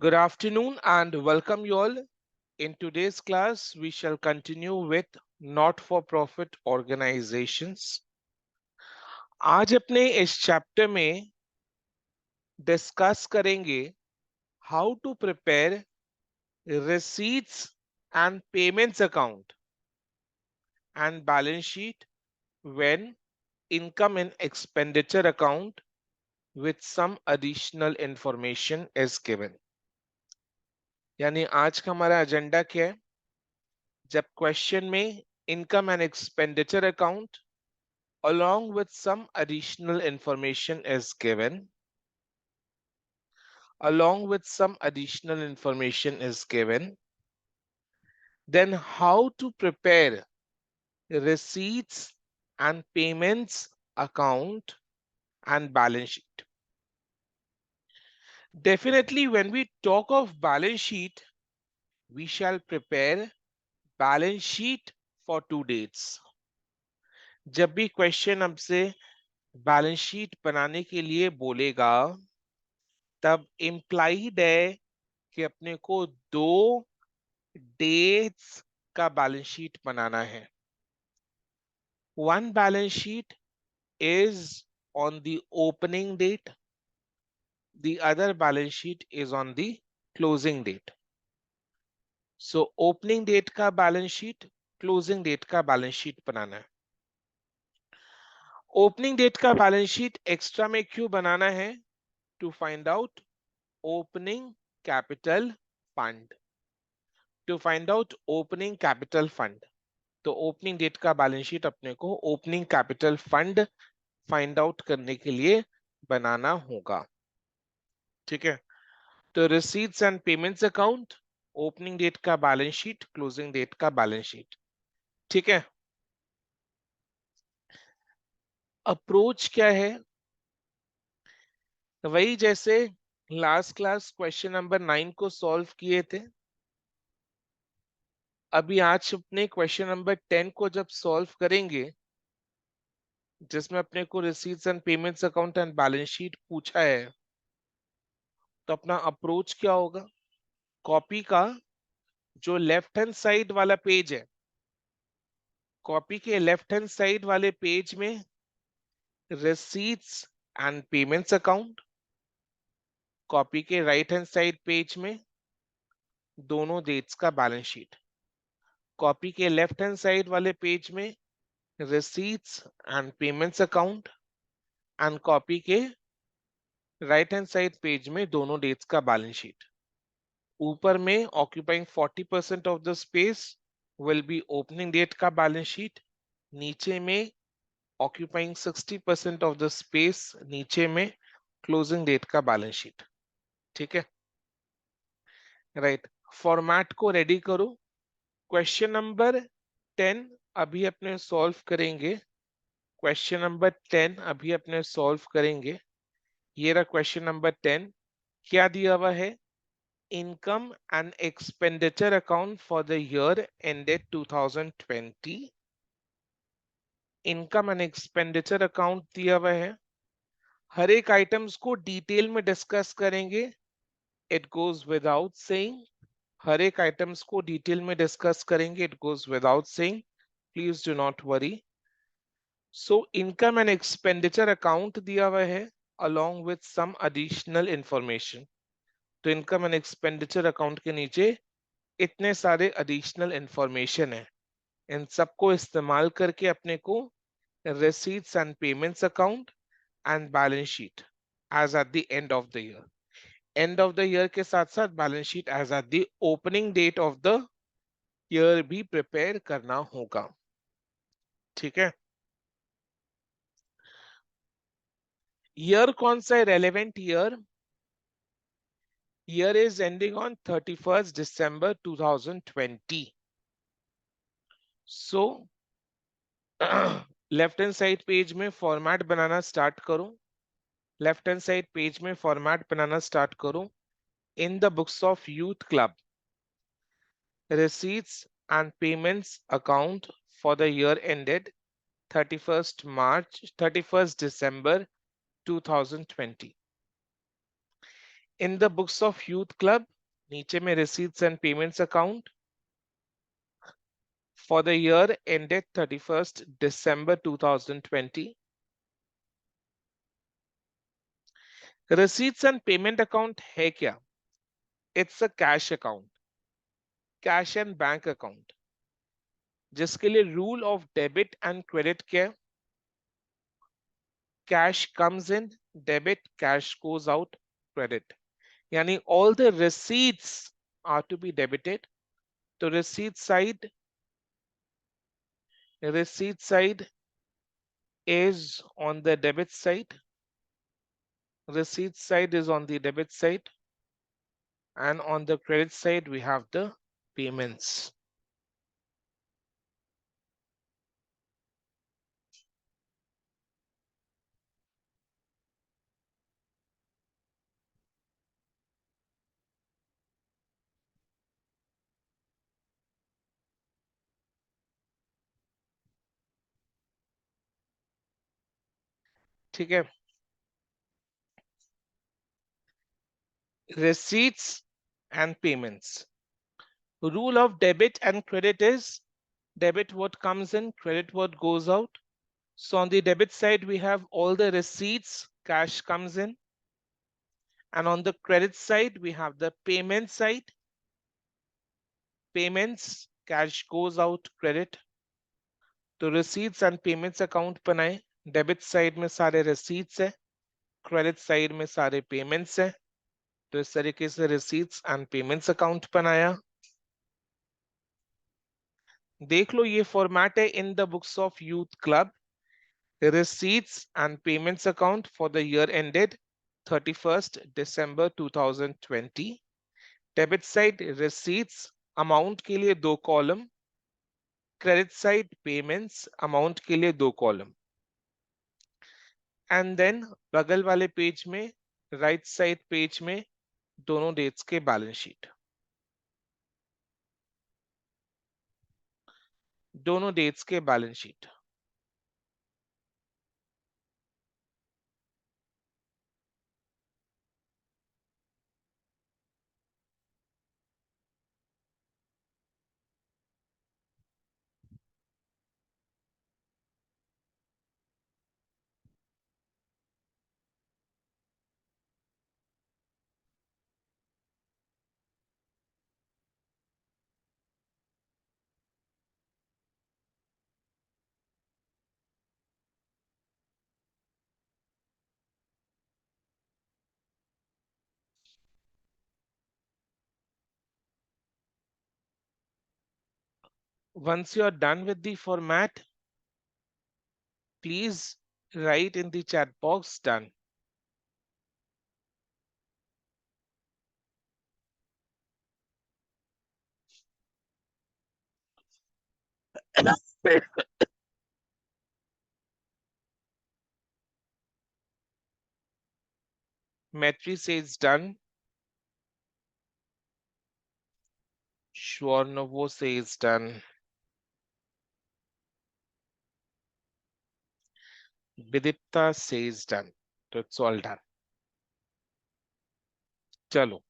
Good afternoon and welcome you all. In today's class, we shall continue with not-for-profit organizations. आज अपने इस chapter में discuss करेंगे how to prepare receipts and payments account and balance sheet when income and expenditure account with some additional information is given. यानी आज का हमारा agenda क्या है? जब क्वेश्चन में income and expenditure account along with some additional information is given then how to prepare receipts and payments account and balance sheet. Definitely when we talk of balance sheet, we shall prepare balance sheet for 2 dates. जब भी question हमसे balance sheet बनाने के लिए बोलेगा तब implied है कि अपने को 2 डेट्स का बैलेंस शीट बनाना है. One balance sheet is on the opening date, the other balance sheet is on the closing date. So opening date का balance sheet, closing date का balance sheet बनाना है. Opening date का balance sheet extra में क्यों बनाना है? To find out opening capital fund. To find out opening capital fund. तो opening date का balance sheet अपने को opening capital fund find out करने के लिए बनाना होगा. ठीक है, तो receipts and payments account, opening date का बैलेंस शीट, क्लोजिंग डेट का बैलेंस शीट. ठीक है, अप्रोच क्या है? वही जैसे लास्ट क्लास क्वेश्चन नंबर 9 को सॉल्व किए थे. अभी आज अपने क्वेश्चन नंबर 10 को जब सॉल्व करेंगे जिसमें अपने को receipts and payments account and balance sheet पूछा है, तो अपना अप्रोच क्या होगा? कॉपी का जो लेफ्ट हैंड साइड वाला पेज है, कॉपी के लेफ्ट हैंड साइड वाले पेज में receipts and payments account, copy के राइट हैंड साइड पेज में दोनों डेट्स का बैलेंस शीट, कॉपी के लेफ्ट हैंड साइड वाले पेज में receipts and payments account and copy के राइट हैंड साइड पेज में दोनों डेट्स का बैलेंस शीट. ऊपर में occupying 40% of the space will be opening date का बैलेंस शीट, नीचे में ऑक्यूपाइंग 60% ऑफ द स्पेस नीचे में क्लोजिंग डेट का बैलेंस शीट. ठीक है, राइट. फॉर्मेट को रेडी करो. क्वेश्चन नंबर 10 अभी अपने सॉल्व करेंगे. क्वेश्चन नंबर 10 अभी अपने सॉल्व करेंगे. ये रहा क्वेश्चन नंबर 10. क्या दिया हुआ है? Income and expenditure account for the year ended 2020. Income and expenditure account दिया हुआ है. हर एक आइटम्स को डिटेल में डिस्कस करेंगे. It goes without saying. हर एक आइटम्स को डिटेल में डिस्कस करेंगे. It goes without saying. Please do not worry. So income and expenditure account दिया हुआ है along with some additional information. तो इनकम एंड एक्सपेंडिचर अकाउंट के नीचे इतने सारे एडिशनल इंफॉर्मेशन है. इन सबको इस्तेमाल करके अपने को receipts and payments account and balance sheet as at the end of the year. End of the year के साथ साथ balance sheet as at the opening date of the year भी prepare करना होगा. ठीक है, year कौन सा है? relevant year is ending on 31st December 2020. So left hand side page में फॉर्मेट बनाना स्टार्ट करो. लेफ्ट हैंड साइड पेज में फॉर्मेट बनाना स्टार्ट करो. इन the books of youth club, receipts and payments account for the year ended 31st December 2020. In the books of youth club नीचे में receipts and payments account for the year ended 31st December 2020. Receipts and payment account है क्या? It's a cash account, cash and bank account, जिसके लिए rule of debit and credit क्या? Cash comes in debit, cash goes out credit, यानी all the receipts are to be debited. तो receipt side is on the debit side. Receipt side is on the debit side, and on the credit side we have the payments. ठीक है, receipts and payments. Rule of debit and credit is debit what comes in, credit what goes out. So on the debit side we have all the receipts, cash comes in, and on the credit side we have the payment side, payments, cash goes out credit. तो receipts and payments account बनाए, debit side में सारे receipts है, credit side में सारे payments है, तो इस तरीके से receipts and payments account बनाया. देख लो ये फॉर्मेट है इन the books of youth club. receipts and payments account for the year ended 31st December 2020. Debit side receipts amount के लिए 2 column, credit side payments amount के लिए 2 कॉलम. एंड देन बगल वाले पेज में, राइट साइड पेज में, दोनों dates के बैलेंस शीट, दोनों डेट्स के balance sheet. Once you are done with the format, please write in the chat box done. Metri says done. Shwarnovo says done. Vidipta says done. So it's all done. चलो,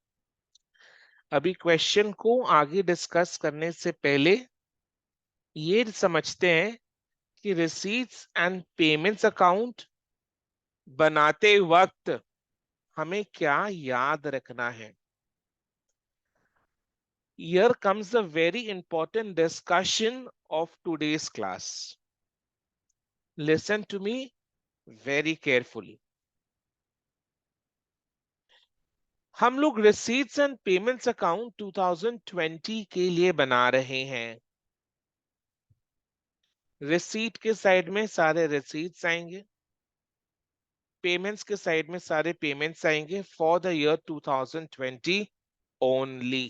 अभी question को आगे discuss करने से पहले ये समझते हैं कि रिसीट्स एंड पेमेंट्स अकाउंट बनाते वक्त हमें क्या याद रखना है. Here comes the very important discussion of today's class. Listen to me very carefully. हम लोग receipts and payments account 2020 के लिए बना रहे हैं. Receipt के साइड में सारे receipts आएंगे, payments के साइड में सारे payments आएंगे for the year 2020 only.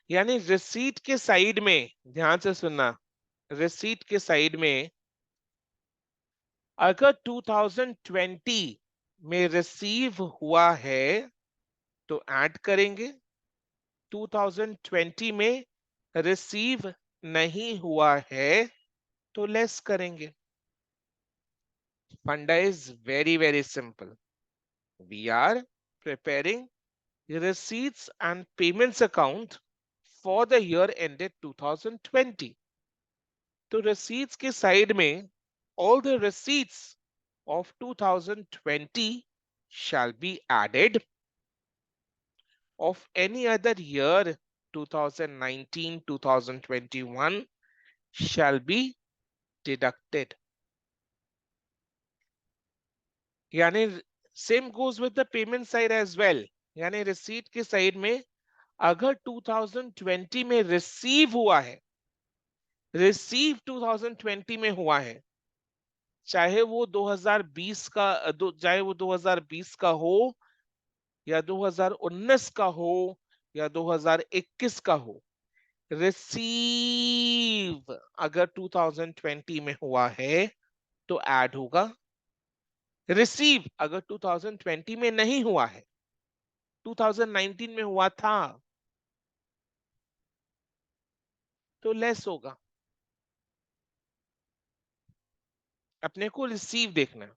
यानी receipt के साइड में, ध्यान से सुनना, receipt के साइड में अगर 2020 में रिसीव हुआ है तो ऐड करेंगे, 2020 में रिसीव नहीं हुआ है तो लेस करेंगे. फंडा is very very simple. We are preparing receipts and payments account for the year ended 2020. तो receipts के side में all the receipts of 2020 shall be added, of any other year 2019 2021 shall be deducted. यानी same goes with the payment side as well. यानी receipt के side में अगर 2020 में receive हुआ है, receive 2020 में हुआ है, चाहे वो 2020 का चाहे वो 2020 का हो या 2019 का हो या 2021 का हो, रिसीव अगर 2020 में हुआ है तो ऐड होगा। रिसीव अगर 2020 में नहीं हुआ है, 2019 में हुआ था, तो लेस होगा। अपने को रिसीव देखना है,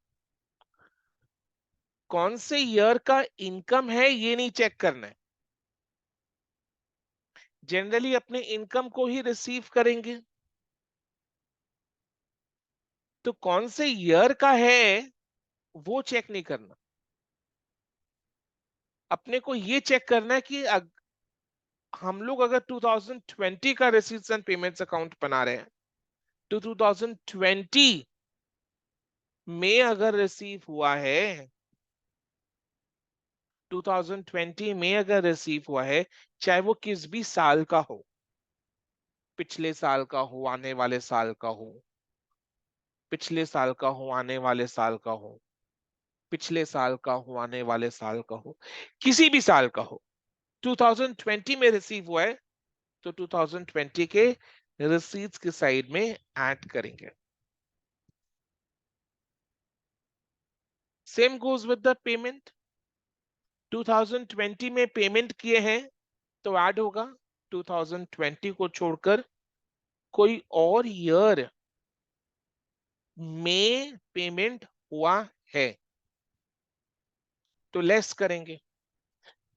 कौन से ईयर का इनकम है ये नहीं चेक करना है। जनरली अपने इनकम को ही रिसीव करेंगे, तो कौन से ईयर का है वो चेक नहीं करना। अपने को ये चेक करना है कि हम लोग अगर 2020 का रिसीट्स एंड पेमेंट्स अकाउंट बना रहे हैं तो 2020 में अगर रिसीव हुआ है, 2020 में अगर रिसीव हुआ है, चाहे वो किस भी साल का हो, पिछले साल का हो, आने वाले साल का हो, पिछले साल का हो, आने वाले साल का हो, पिछले साल का हो, आने वाले साल का हो, किसी भी साल का हो, 2020 में रिसीव हुआ है तो 2020 के रिसीट्स के साइड में ऐड करेंगे। Same goes with the payment, 2020 में पेमेंट किए हैं तो ऐड होगा, 2020 को छोड़कर कोई और ईयर में पेमेंट हुआ है तो लेस करेंगे।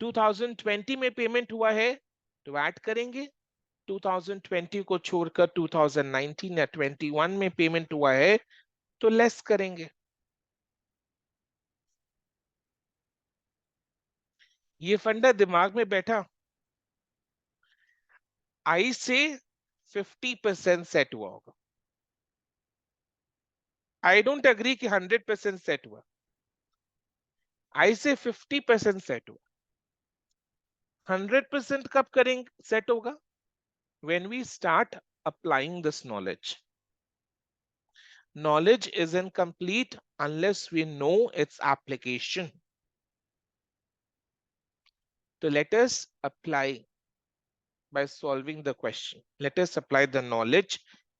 2020 में पेमेंट हुआ है तो ऐड करेंगे, 2020 को छोड़कर 2019 या 21 में पेमेंट हुआ है तो लेस करेंगे। ये फंडा दिमाग में बैठा। आई से 50% सेट हुआ होगा, आई डोंट अग्री कि 100% सेट हुआ, आई से 50% सेट हुआ। 100% कब करेंगे सेट होगा? when we start applying this knowledge. Knowledge isn't complete unless we know its application. So let us apply by solving the question. Let us apply the knowledge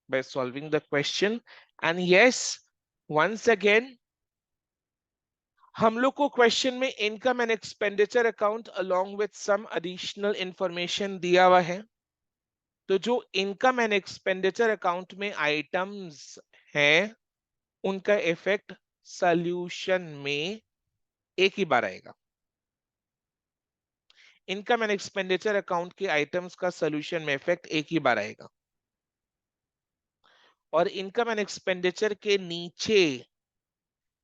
by solving the question. And yes, once again, हम लोग को question में income and expenditure account along with some additional information दिया हुआ है। तो जो income and expenditure account में आइटम्स हैं उनका इफेक्ट सॉल्यूशन में एक ही बार आएगा। इनकम एंड एक्सपेंडिचर अकाउंट के आइटम्स का सॉल्यूशन में इफेक्ट एक ही बार आएगा, और इनकम एंड एक्सपेंडिचर के नीचे,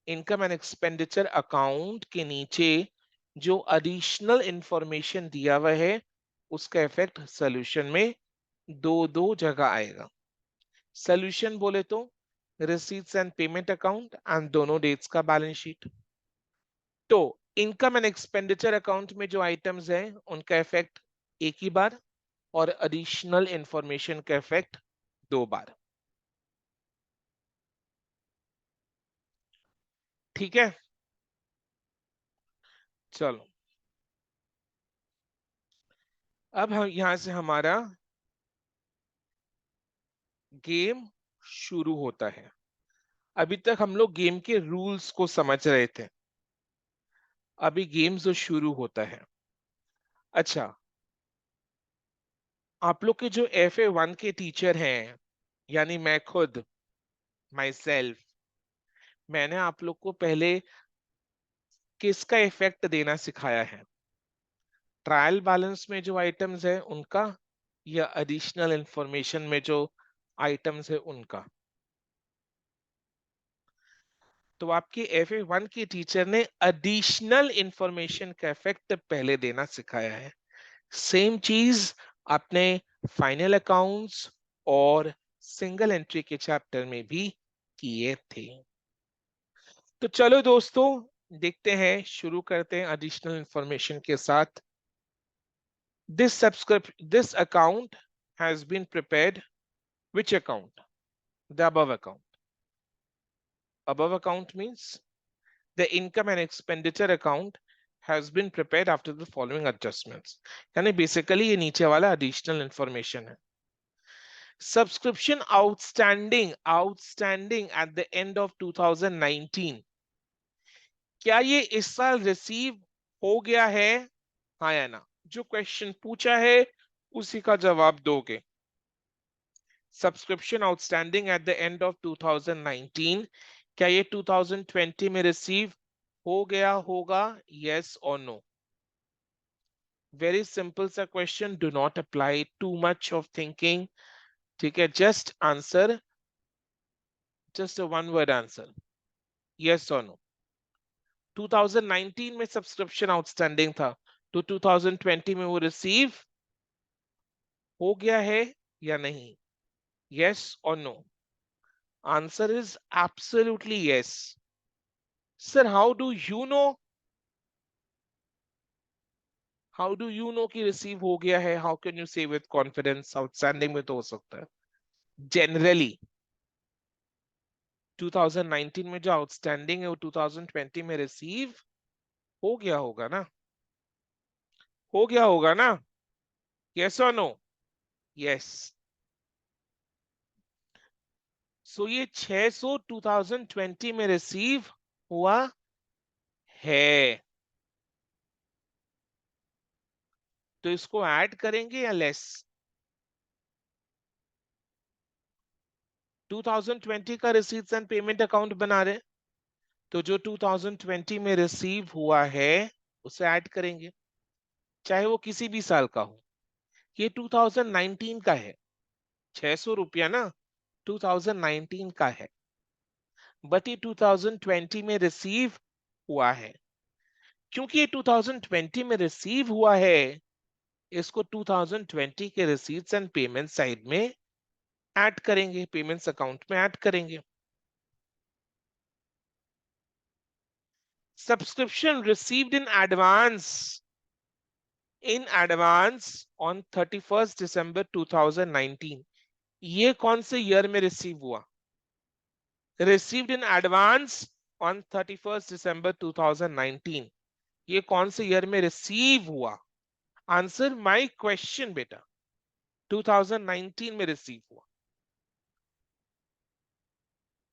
इनकम एंड एक्सपेंडिचर अकाउंट के नीचे जो एडिशनल इंफॉर्मेशन दिया हुआ है उसका इफेक्ट सॉल्यूशन में दो दो जगह आएगा। सॉल्यूशन बोले तो receipts and payment account and दोनों डेट्स का बैलेंस शीट। तो इनकम एंड एक्सपेंडिचर अकाउंट में जो आइटम्स हैं उनका इफेक्ट एक ही बार, और एडिशनल इंफॉर्मेशन का इफेक्ट दो बार। ठीक है, चलो अब हम यहां से हमारा गेम शुरू होता है। अभी तक हम लोग गेम के रूल्स को समझ रहे थे, अभी गेम जो शुरू होता है। अच्छा, आप लोग के जो FA1 के टीचर हैं, यानी मैं खुद, माई सेल्फ, मैंने आप लोग को पहले किसका इफेक्ट देना सिखाया है? ट्रायल बैलेंस में जो आइटम्स है उनका, या एडिशनल इंफॉर्मेशन में जो आइटम्स है उनका? तो आपके FA1 की टीचर ने एडिशनल इंफॉर्मेशन का इफेक्ट पहले देना सिखाया है। सेम चीज आपने फाइनल अकाउंट्स और सिंगल एंट्री के चैप्टर में भी किए थे। तो चलो दोस्तों, देखते हैं, शुरू करते हैं एडिशनल इंफॉर्मेशन के साथ। This account has been prepared. Which account? The above account. Above account means the income and expenditure account has been prepared after the following adjustments. यानी बेसिकली ये नीचे वाला एडिशनल इंफॉर्मेशन है। Subscription outstanding at the end of 2019, क्या ये इस साल receive हो गया है, हाँ या ना? जो क्वेश्चन पूछा है उसी का जवाब दोगे। Subscription outstanding at the end of 2019, क्या ये 2020 में रिसीव हो गया होगा, यस और नो? वेरी सिंपल सा question, do not apply too much of thinking, ठीक है? Just answer, just a one word answer, yes और नो। 2019 में सब्सक्रिप्शन आउटस्टैंडिंग था, तो 2020 में वो रिसीव हो गया है या नहीं, यस और no? Answer is absolutely yes. Sir how do you know? How do you know कि रिसीव हो गया है? How can you say with confidence? Outstanding में तो हो सकता है। जनरली 2019 में जो आउटस्टैंडिंग है वो 2020 में रिसीव हो गया होगा ना? हो गया होगा ना? यस और नो? यस। सो ये 600 2020 में रिसीव हुआ है, तो इसको ऐड करेंगे या लेस? 2020 का रिसीट्स एंड पेमेंट अकाउंट बना रहे, तो जो 2020 में रिसीव हुआ है उसे ऐड करेंगे, चाहे वो किसी भी साल का हो। ये 2019 का है, 600 रुपया ना 2019 का है, बट ये 2020 में रिसीव हुआ है। क्योंकि ये 2020 में रिसीव हुआ है, इसको 2020 के रिसीट्स एंड पेमेंट साइड में ऐड करेंगे, पेमेंट्स अकाउंट में ऐड करेंगे। Subscription received in advance on 31st December 2019, ये कौन से ईयर में रिसीव हुआ? Received in advance on 31st December 2019, ये कौन से ईयर में रिसीव हुआ? आंसर माय क्वेश्चन बेटा, 2019 में रिसीव हुआ,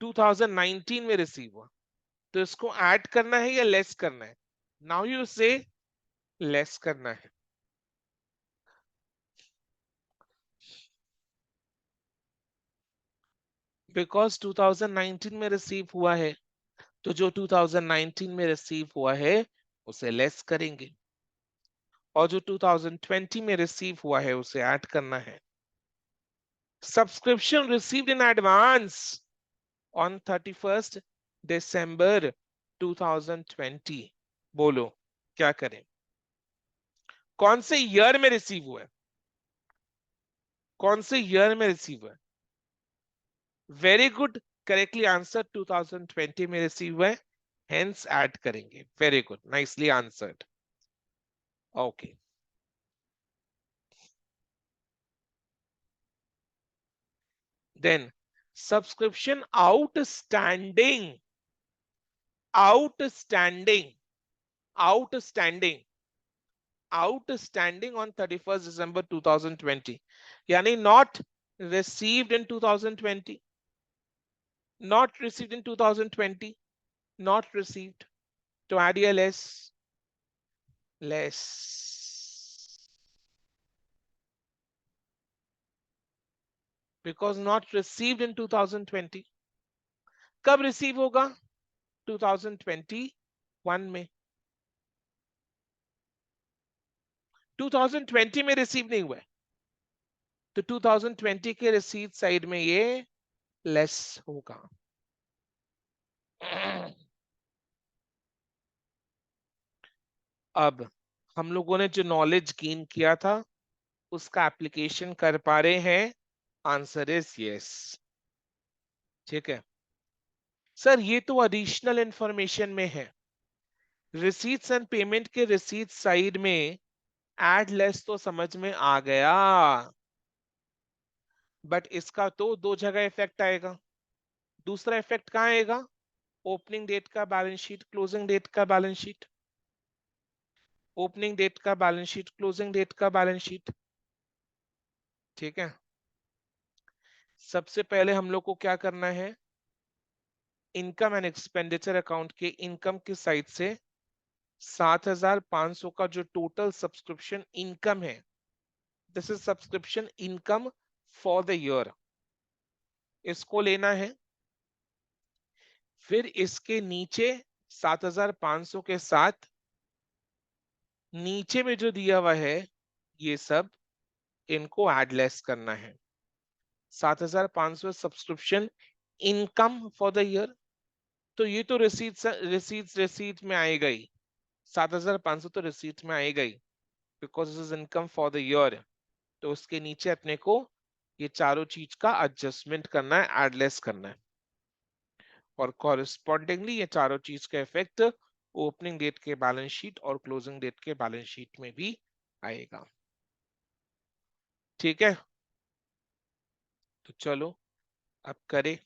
2019 में रिसीव हुआ। तो इसको ऐड करना है या लेस करना है? नाउ यू से लेस करना है। बिकॉज 2019 में रिसीव हुआ है, तो जो 2019 में रिसीव हुआ है उसे लेस करेंगे, और जो 2020 में रिसीव हुआ है उसे ऐड करना है। Subscription received in advance on 31st December 2020, बोलो क्या करें? कौन से ईयर में रिसीव हुआ है? कौन से ईयर में रिसीव हुआ है? वेरी गुड, करेक्टली आंसर, 2020 में रिसीव हुआ है, हेंस ऐड करेंगे। Very good, nicely answered. Okay, then subscription outstanding, outstanding, outstanding, outstanding on 31st December 2020, यानी not received in 2020, not received in 2020, not received, to add a less, less, because not received in 2020, कब receive होगा? 2021 में। 2020 में receive नहीं हुआ है, तो 2020 के रिसीट साइड में ये लेस होगा। अब हम लोगों ने जो नॉलेज गेन किया था उसका एप्लीकेशन कर पा रहे हैं? Answer is yes. ठीक है सर, ये तो एडिशनल इंफॉर्मेशन में है। रिसीट्स एंड पेमेंट के रिसीट साइड में एड लेस तो समझ में आ गया, बट इसका तो दो जगह इफेक्ट आएगा। दूसरा इफेक्ट कहाँ आएगा? ओपनिंग डेट का बैलेंस शीट, क्लोजिंग डेट का बैलेंस शीट। ओपनिंग डेट का बैलेंस शीट, क्लोजिंग डेट का बैलेंस शीट। ठीक है, सबसे पहले हम लोग को क्या करना है? इनकम एंड एक्सपेंडिचर अकाउंट के इनकम की साइड से 7,500 का जो टोटल सब्सक्रिप्शन इनकम है, this is subscription income for the year, इसको लेना है। फिर इसके नीचे 7,500 के साथ नीचे में जो दिया हुआ है ये सब, इनको एड लेस करना है। 7,500 subscription income for the year, तो ये तो रिसीट्स में आएगा ही। 7,500 तो रिसीट में आएगा ही, because is income for the year. तो उसके नीचे अपने को ये चारों चीज का एडजस्टमेंट करना है, एडलेस करना है, और कॉरेस्पॉन्डिंगली ये चारों चीज का इफेक्ट ओपनिंग डेट के बैलेंस शीट और क्लोजिंग डेट के बैलेंस शीट में भी आएगा। ठीक है, तो चलो अब करें।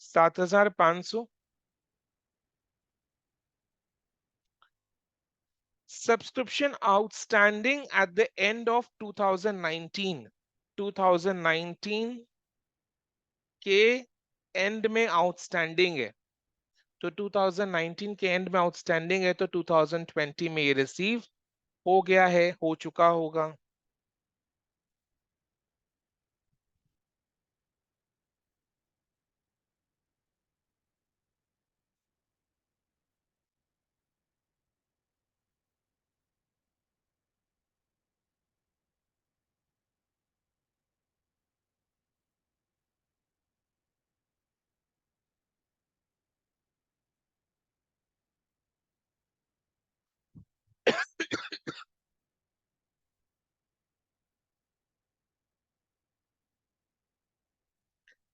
$7,500 subscription outstanding at the end of 2019। 2019 के एंड में आउटस्टैंडिंग है, तो 2019 के एंड में आउटस्टैंडिंग है, तो 2020 में ये रिसीव हो गया है, हो चुका होगा।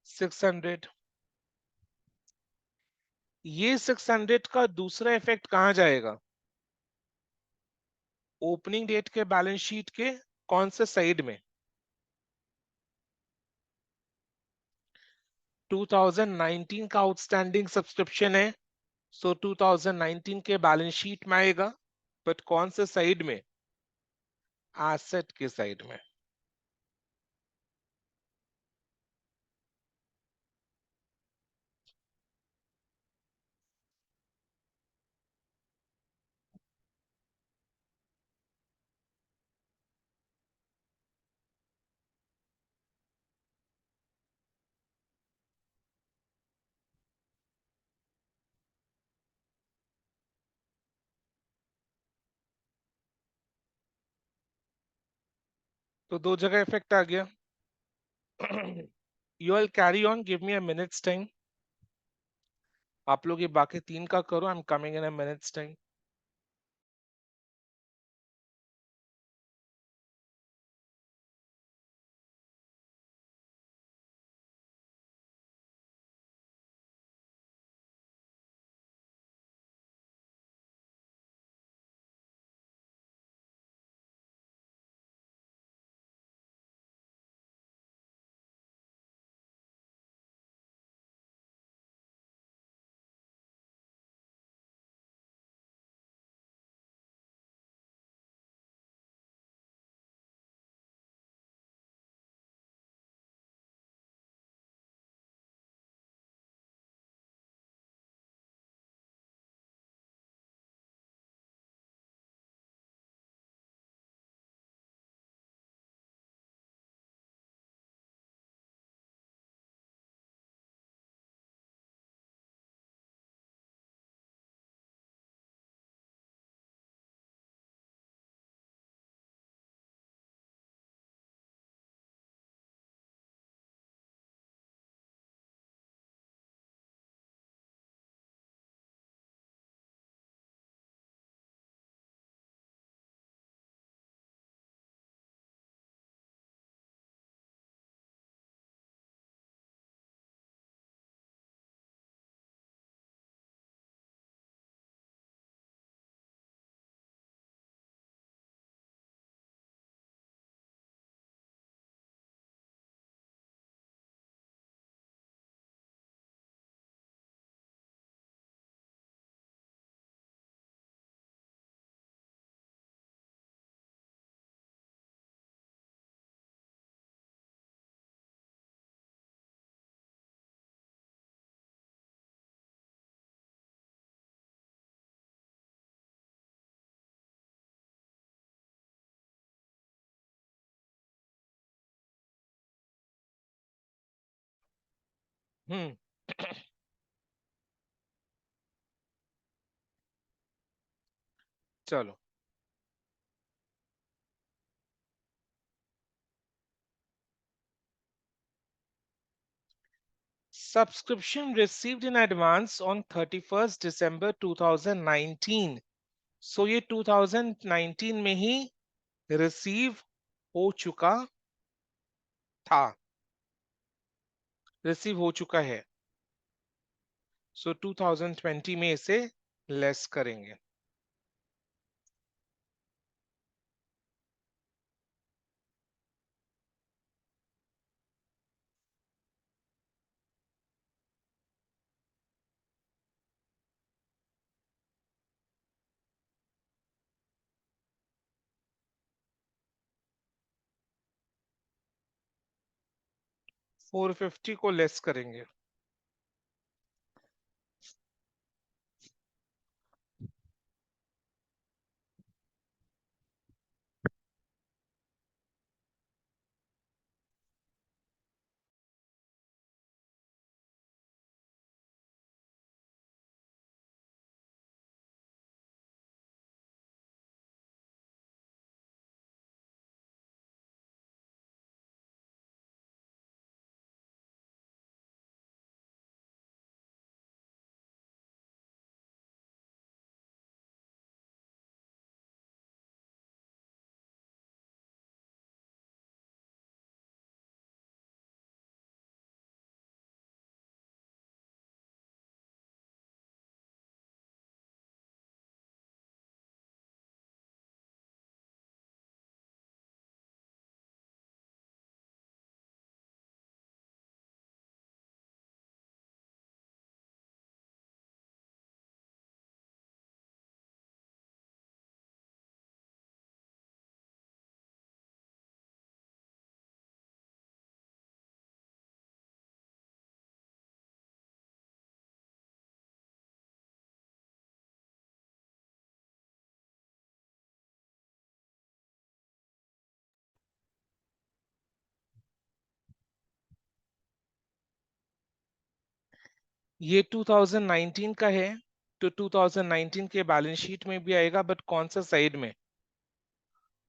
Six hundred. ये 600 का दूसरा इफेक्ट कहाँ जाएगा? ओपनिंग डेट के बैलेंस शीट के कौन से साइड में? 2019 का आउटस्टैंडिंग सब्सक्रिप्शन है, सो 2019 के बैलेंस शीट में आएगा, बट कौन से साइड में? एसेट के साइड में। तो दो जगह इफेक्ट आ गया। You will carry on, give me a minutes time. आप लोग ये बाकी तीन का करो, I am coming in a minutes time. हम्म। चलो। Subscription received in advance on 31st December 2019. सो ये 2019 में ही रिसीव हो चुका था, रिसीव हो चुका है। सो 2020 में इसे लेस करेंगे। 450 को लेस करेंगे। ये 2019 का है, तो 2019 के बैलेंस शीट में भी आएगा, बट कौन सा साइड में?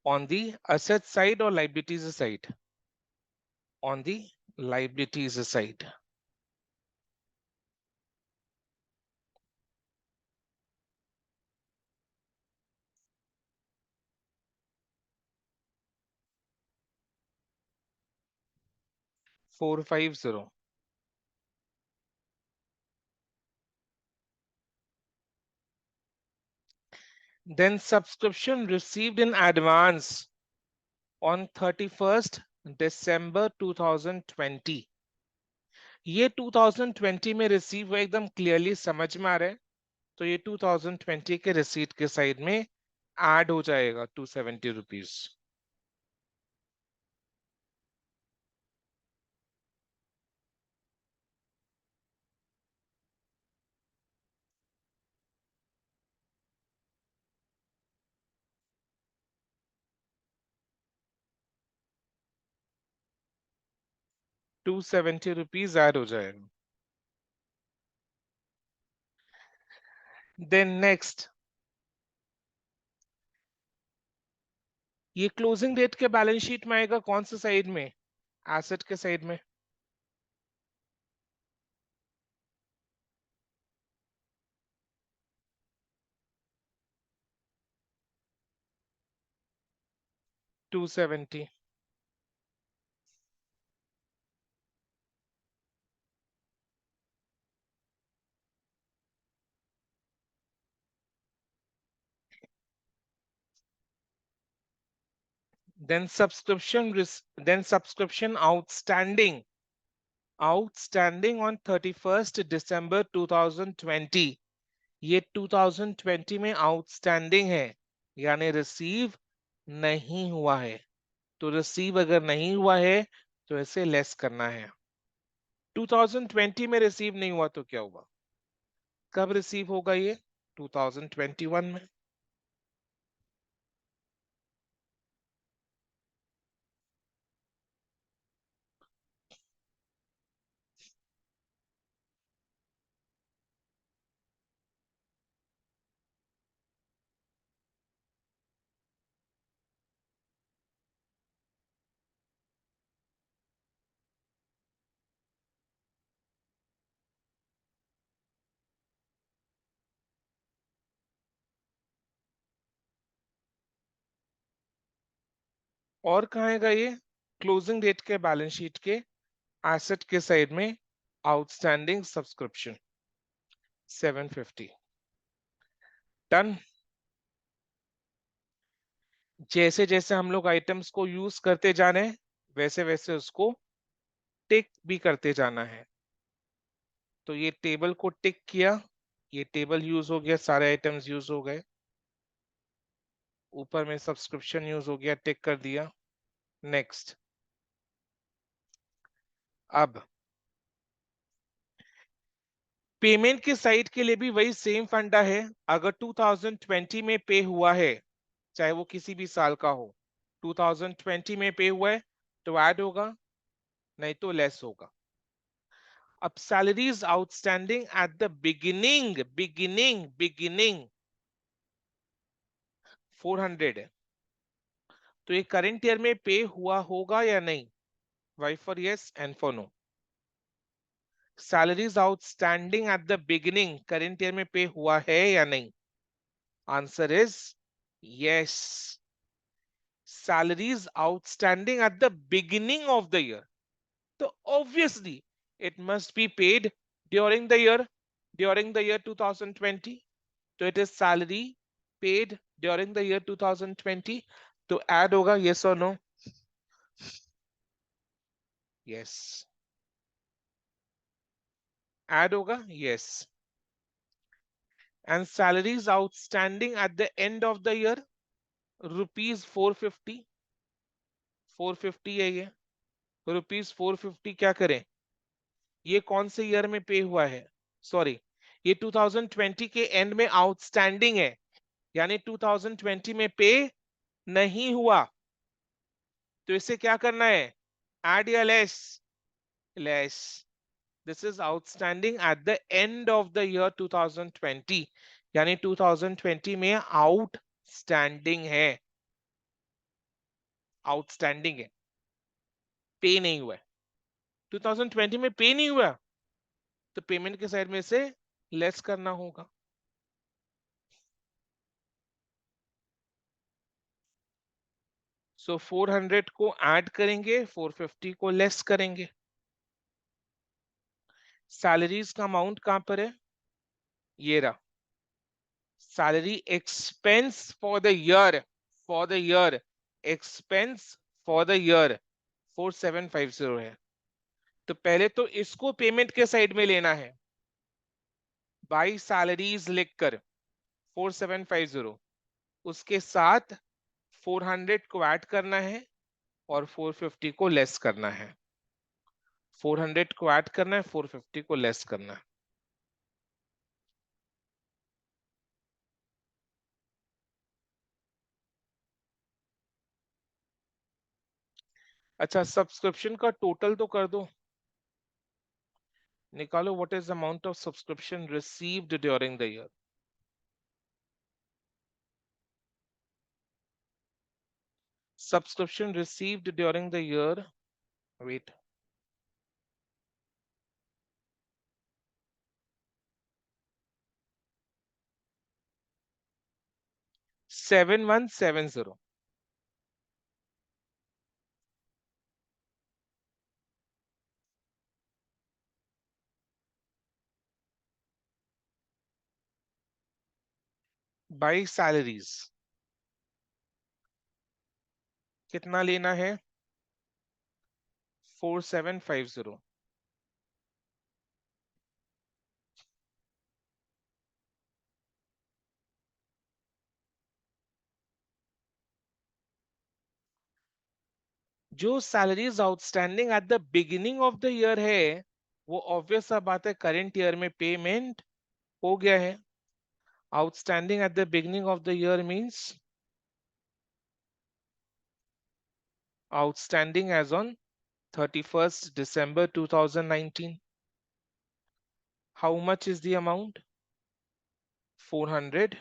ऑन दी असेट साइड और liabilities side? On the liabilities side. 450। Then subscription received in advance on 31st December 2020। ये 2020 में रिसीव हुआ, एकदम क्लियरली समझ में आ रहा है। तो ये 2020 के रिसीट के साइड में ऐड हो जाएगा 270 रुपीज। 270 रुपीज ऐड हो जाएगा। देन नेक्स्ट, ये क्लोजिंग डेट के बैलेंस शीट में आएगा कौन से साइड में? एसेट के साइड में। 270। then subscription then subscription outstanding on 31st December 2020। ये 2020 में आउटस्टैंडिंग है, यानी रिसीव नहीं हुआ है। तो रिसीव अगर नहीं हुआ है तो इसे लेस करना है। 2020 में रिसीव नहीं हुआ तो क्या हुआ? कब रिसीव होगा ये? 2021 में। और कहाँ आएगा ये? क्लोजिंग डेट के बैलेंस शीट के एसेट के साइड में, आउटस्टैंडिंग सब्सक्रिप्शन 750। डन। जैसे जैसे हम लोग आइटम्स को यूज करते जा रहे हैं, वैसे वैसे उसको टिक भी करते जाना है। तो ये टेबल को टिक किया, ये टेबल यूज हो गया, सारे आइटम्स यूज हो गए। ऊपर में सब्सक्रिप्शन यूज हो गया, टिक कर दिया। नेक्स्ट। अब पेमेंट के साइड के लिए भी वही सेम फंडा है। अगर 2020 में पे हुआ है, चाहे वो किसी भी साल का हो, 2020 में पे हुआ है तो ऐड होगा, नहीं तो लेस होगा। अब salaries outstanding at the beginning 400 है, तो ये करंट ईयर में पे हुआ होगा या नहीं? Y for yes, and for no. Salaries outstanding at the beginning current year में पे हुआ है या नहीं? Answer is yes. salaries outstanding at the beginning of the year. So obviously it must be paid during the year 2020. So it is salary paid during the year 2020. तो add होगा, yes or no? Yes. Add होगा, yes. And salaries outstanding at the end of the year, rupees 450, 450 है ये। Rupees 450 क्या करें? ये कौन से ईयर में पे हुआ है? सॉरी, ये 2020 के एंड में आउटस्टैंडिंग है, यानी 2020 में पे नहीं हुआ। तो इसे क्या करना है? ऐड या less? Less. This is outstanding at the end of the year 2020, यानी 2020 में आउटस्टैंडिंग है, आउटस्टैंडिंग है, पे नहीं हुआ है। 2020 में पे नहीं हुआ तो पेमेंट के साइड में से लेस करना होगा। सो 400 को ऐड करेंगे, 450 को लेस करेंगे। सैलरीज का अमाउंट कहां पर है? ये रहा। Salary expense for the year expense for the year 4750 है। तो पहले तो इसको पेमेंट के साइड में लेना है, बाई सैलरीज लिखकर 4750, उसके साथ 400 को ऐड करना है और 450 को लेस करना है। 400 को ऐड करना है, 450 को लेस करना है। अच्छा, सब्सक्रिप्शन का टोटल तो कर दो, निकालो what is amount of subscription received during the year. Subscription received during the year, wait, seven one seven zero. By salaries कितना लेना है? 4750। जो salaries outstanding at the beginning of the year है, वो ऑब्वियस सा बात है करंट ईयर में पेमेंट हो गया है। Outstanding at the beginning of the year means outstanding as on 31st December 2019. How much is the amount? 400.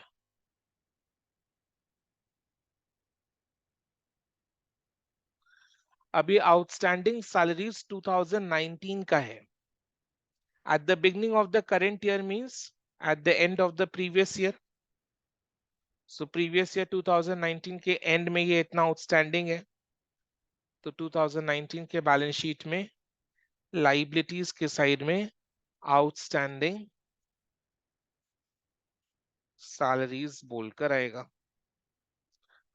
अभी आउटस्टैंडिंग सैलरीज 2019 का है। At the beginning of the current year means at the end of the previous year. So previous year 2019 के end में ये इतना outstanding है। तो 2019 के बैलेंस शीट में लाइबिलिटीज के साइड में आउटस्टैंडिंग सैलरीज बोलकर आएगा।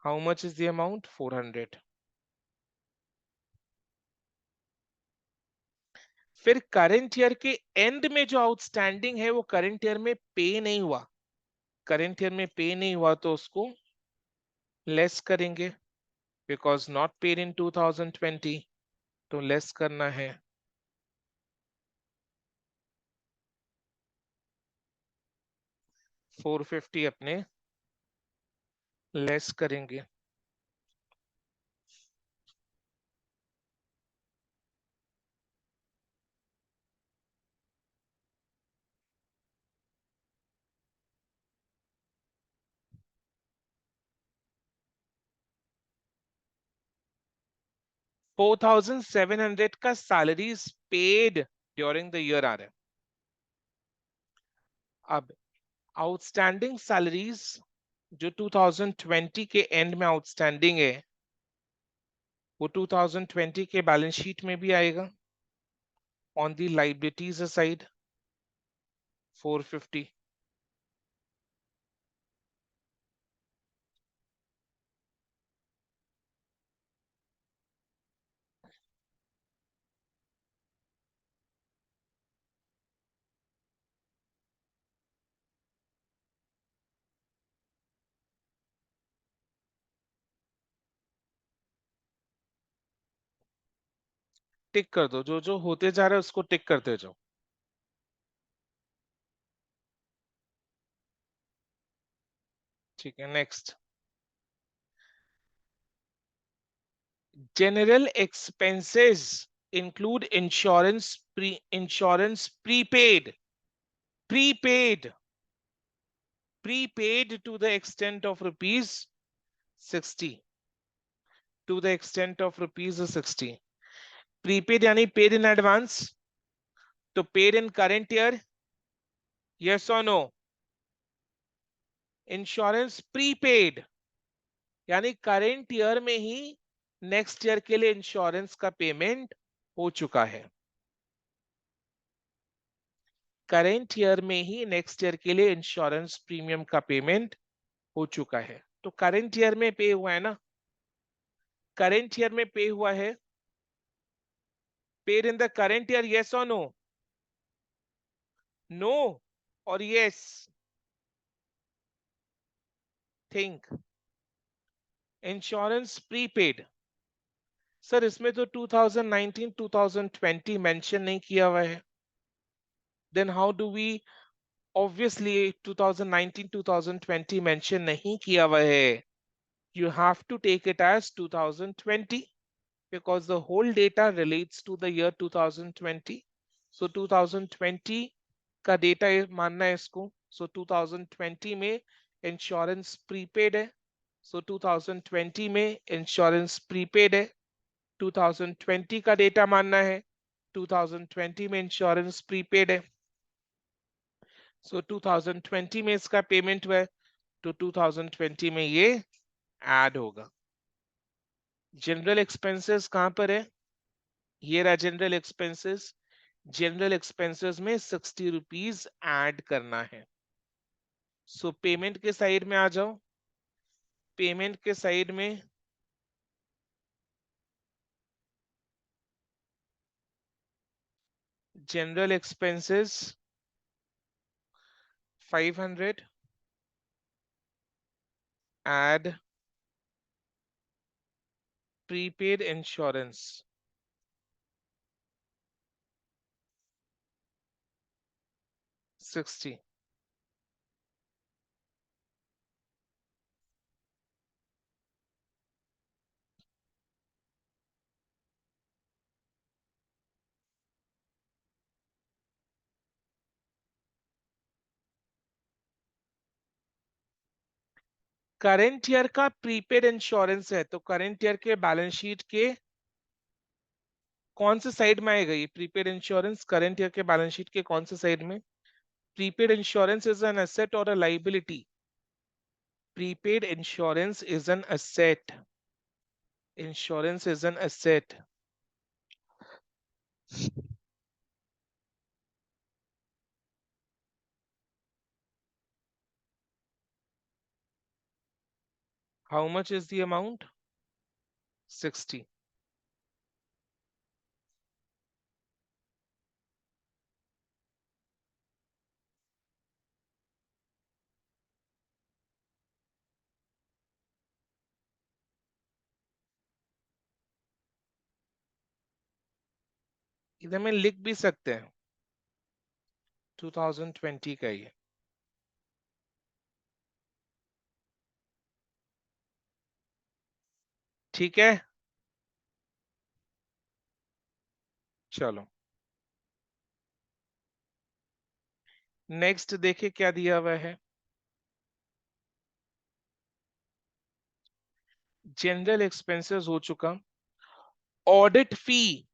How much is the amount? 400। फिर करंट ईयर के एंड में जो आउटस्टैंडिंग है वो करंट ईयर में पे नहीं हुआ, करंट ईयर में पे नहीं हुआ तो उसको लेस करेंगे, बिकॉज नॉट पेड इन 2020, तो लेस करना है। 450 अपने लेस करेंगे। $4,700 का salaries paid during the year आ रहा है। अब आउटस्टैंडिंग सैलरीज जो 2020 के एंड में आउटस्टैंडिंग है वो 2020 के बैलेंस शीट में भी आएगा ऑन दी लाइबिलिटीज साइड 450। टिक कर दो, जो जो होते जा रहा है उसको टिक करते जाओ। ठीक है, next. General expenses include insurance prepaid, prepaid, prepaid to the extent of rupees 60, to the extent of rupees 60। prepaid यानी paid in advance, तो paid in current year, yes or no? Insurance prepaid यानी current year में ही next year के लिए insurance का payment हो चुका है, करंट ईयर में ही नेक्स्ट ईयर के लिए इंश्योरेंस प्रीमियम का पेमेंट हो चुका है। तो करंट ईयर में पे हुआ है ना, करंट ईयर में पे हुआ है, paid in the current year, yes और नो? नो और yes? Think. Insurance prepaid, sir इसमें तो 2019 2020 मेंशन नहीं किया हुआ है, then how do we? Obviously 2019 2020 mention नहीं किया हुआ है, you have to take it as 2020 because the whole data relates to the year 2020, so 2020 का डेटा मानना है इसको, so 2020 में इंश्योरेंस प्रीपेड है, so 2020 में इंश्योरेंस प्रीपेड है, 2020 का डेटा मानना है, 2020 में इंश्योरेंस प्रीपेड है, so 2020 में इसका पेमेंट हुआ है, तो 2020 में ये ऐड होगा। जनरल एक्सपेंसेस कहां पर है? ये रहा जनरल एक्सपेंसेस, जनरल एक्सपेंसेस में 60 रुपीज ऐड करना है। सो पेमेंट के साइड में आ जाओ, पेमेंट के साइड में general expenses 500 add prepaid insurance 60। Current year का प्रीपेड इंश्योरेंस है, तो करंट ईयर के बैलेंस शीट के कौन से साइड में आएगा ये प्रीपेड इंश्योरेंस? करंट ईयर के बैलेंस शीट के कौन से साइड में? Prepaid insurance is an asset और a liability? Prepaid insurance is an asset, Insurance is an asset. How much is the amount? 60. इधर में लिख भी सकते हैं 2020 का ये। ठीक है, चलो नेक्स्ट देखे क्या दिया हुआ है। जनरल एक्सपेंसेस हो चुका। Audit fee,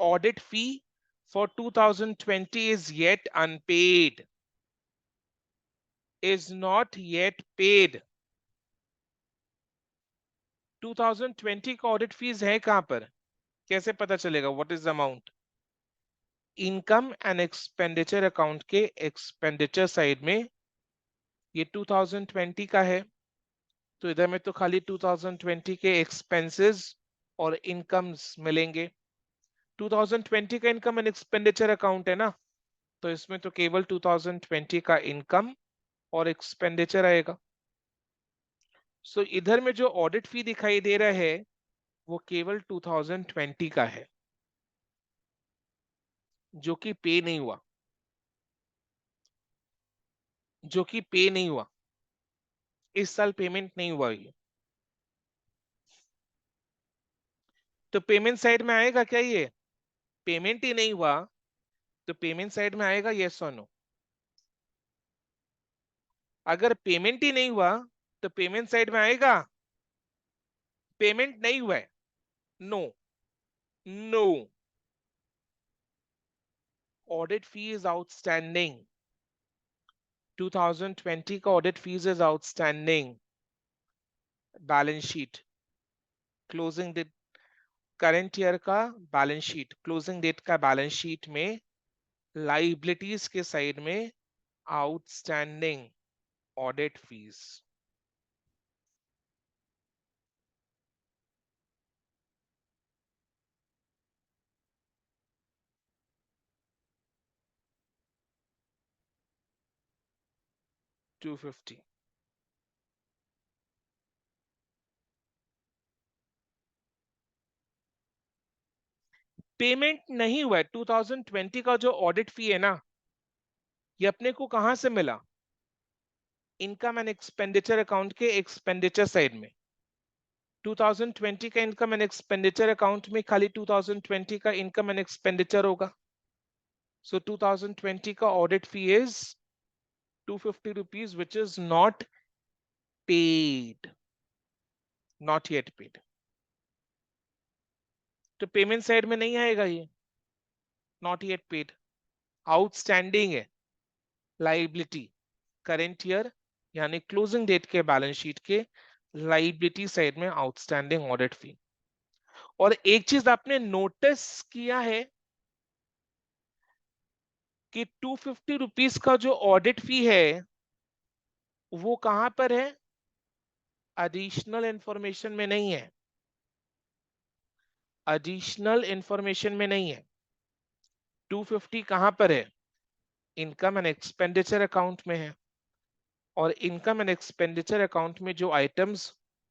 audit fee for 2020 is yet unpaid, is not yet paid। 2020 का ऑडिट फीस है कहां पर, कैसे पता चलेगा? What is the amount? Income and expenditure account के एक्सपेंडिचर साइड में ये 2020 का है, तो इधर में तो खाली 2020 के एक्सपेंसेस और इनकम्स मिलेंगे। 2020 का इनकम एंड एक्सपेंडिचर अकाउंट है ना, तो इसमें तो केवल 2020 का इनकम और एक्सपेंडिचर आएगा। सो इधर में जो ऑडिट फी दिखाई दे रहा है वो केवल 2020 का है, जो कि पे नहीं हुआ, जो कि पे नहीं हुआ, इस साल पेमेंट नहीं हुआ ये। तो पेमेंट साइड में आएगा क्या ये? पेमेंट ही नहीं हुआ तो पेमेंट साइड में आएगा यस और नो? अगर पेमेंट ही नहीं हुआ तो पेमेंट साइड में आएगा? पेमेंट नहीं हुआ है, no. No, audit fee is outstanding. 2020 का audit fees is outstanding. Balance sheet closing date, current year का बैलेंस शीट, क्लोजिंग डेट का बैलेंस शीट में लाइबिलिटीज के साइड में आउटस्टैंडिंग ऑडिट फीस। $250। पेमेंट नहीं हुआ है 2020 का जो ऑडिट फी है ना, ये अपने को कहां से मिला? इनकम एंड एक्सपेंडिचर अकाउंट के एक्सपेंडिचर साइड में। 2020 का इनकम एंड एक्सपेंडिचर अकाउंट में खाली 2020 का इनकम एंड एक्सपेंडिचर होगा। सो 2020 का audit fee is 250 rupees which is not paid, not yet paid। तो पेमेंट साइड में नहीं आएगा ये, नॉट येट पेड, आउटस्टैंडिंग है लाइबिलिटी, करेंट ईयर यानी क्लोजिंग डेट के बैलेंस शीट के लाइबिलिटी साइड में आउटस्टैंडिंग ऑडिट फी। और एक चीज आपने नोटिस किया है कि 250 रुपीज का जो ऑडिट फी है वो कहां पर है? एडिशनल इंफॉर्मेशन में नहीं है, एडिशनल इंफॉर्मेशन में नहीं है। 250 कहां पर है? इनकम एंड एक्सपेंडिचर अकाउंट में है। और इनकम एंड एक्सपेंडिचर अकाउंट में जो आइटम्स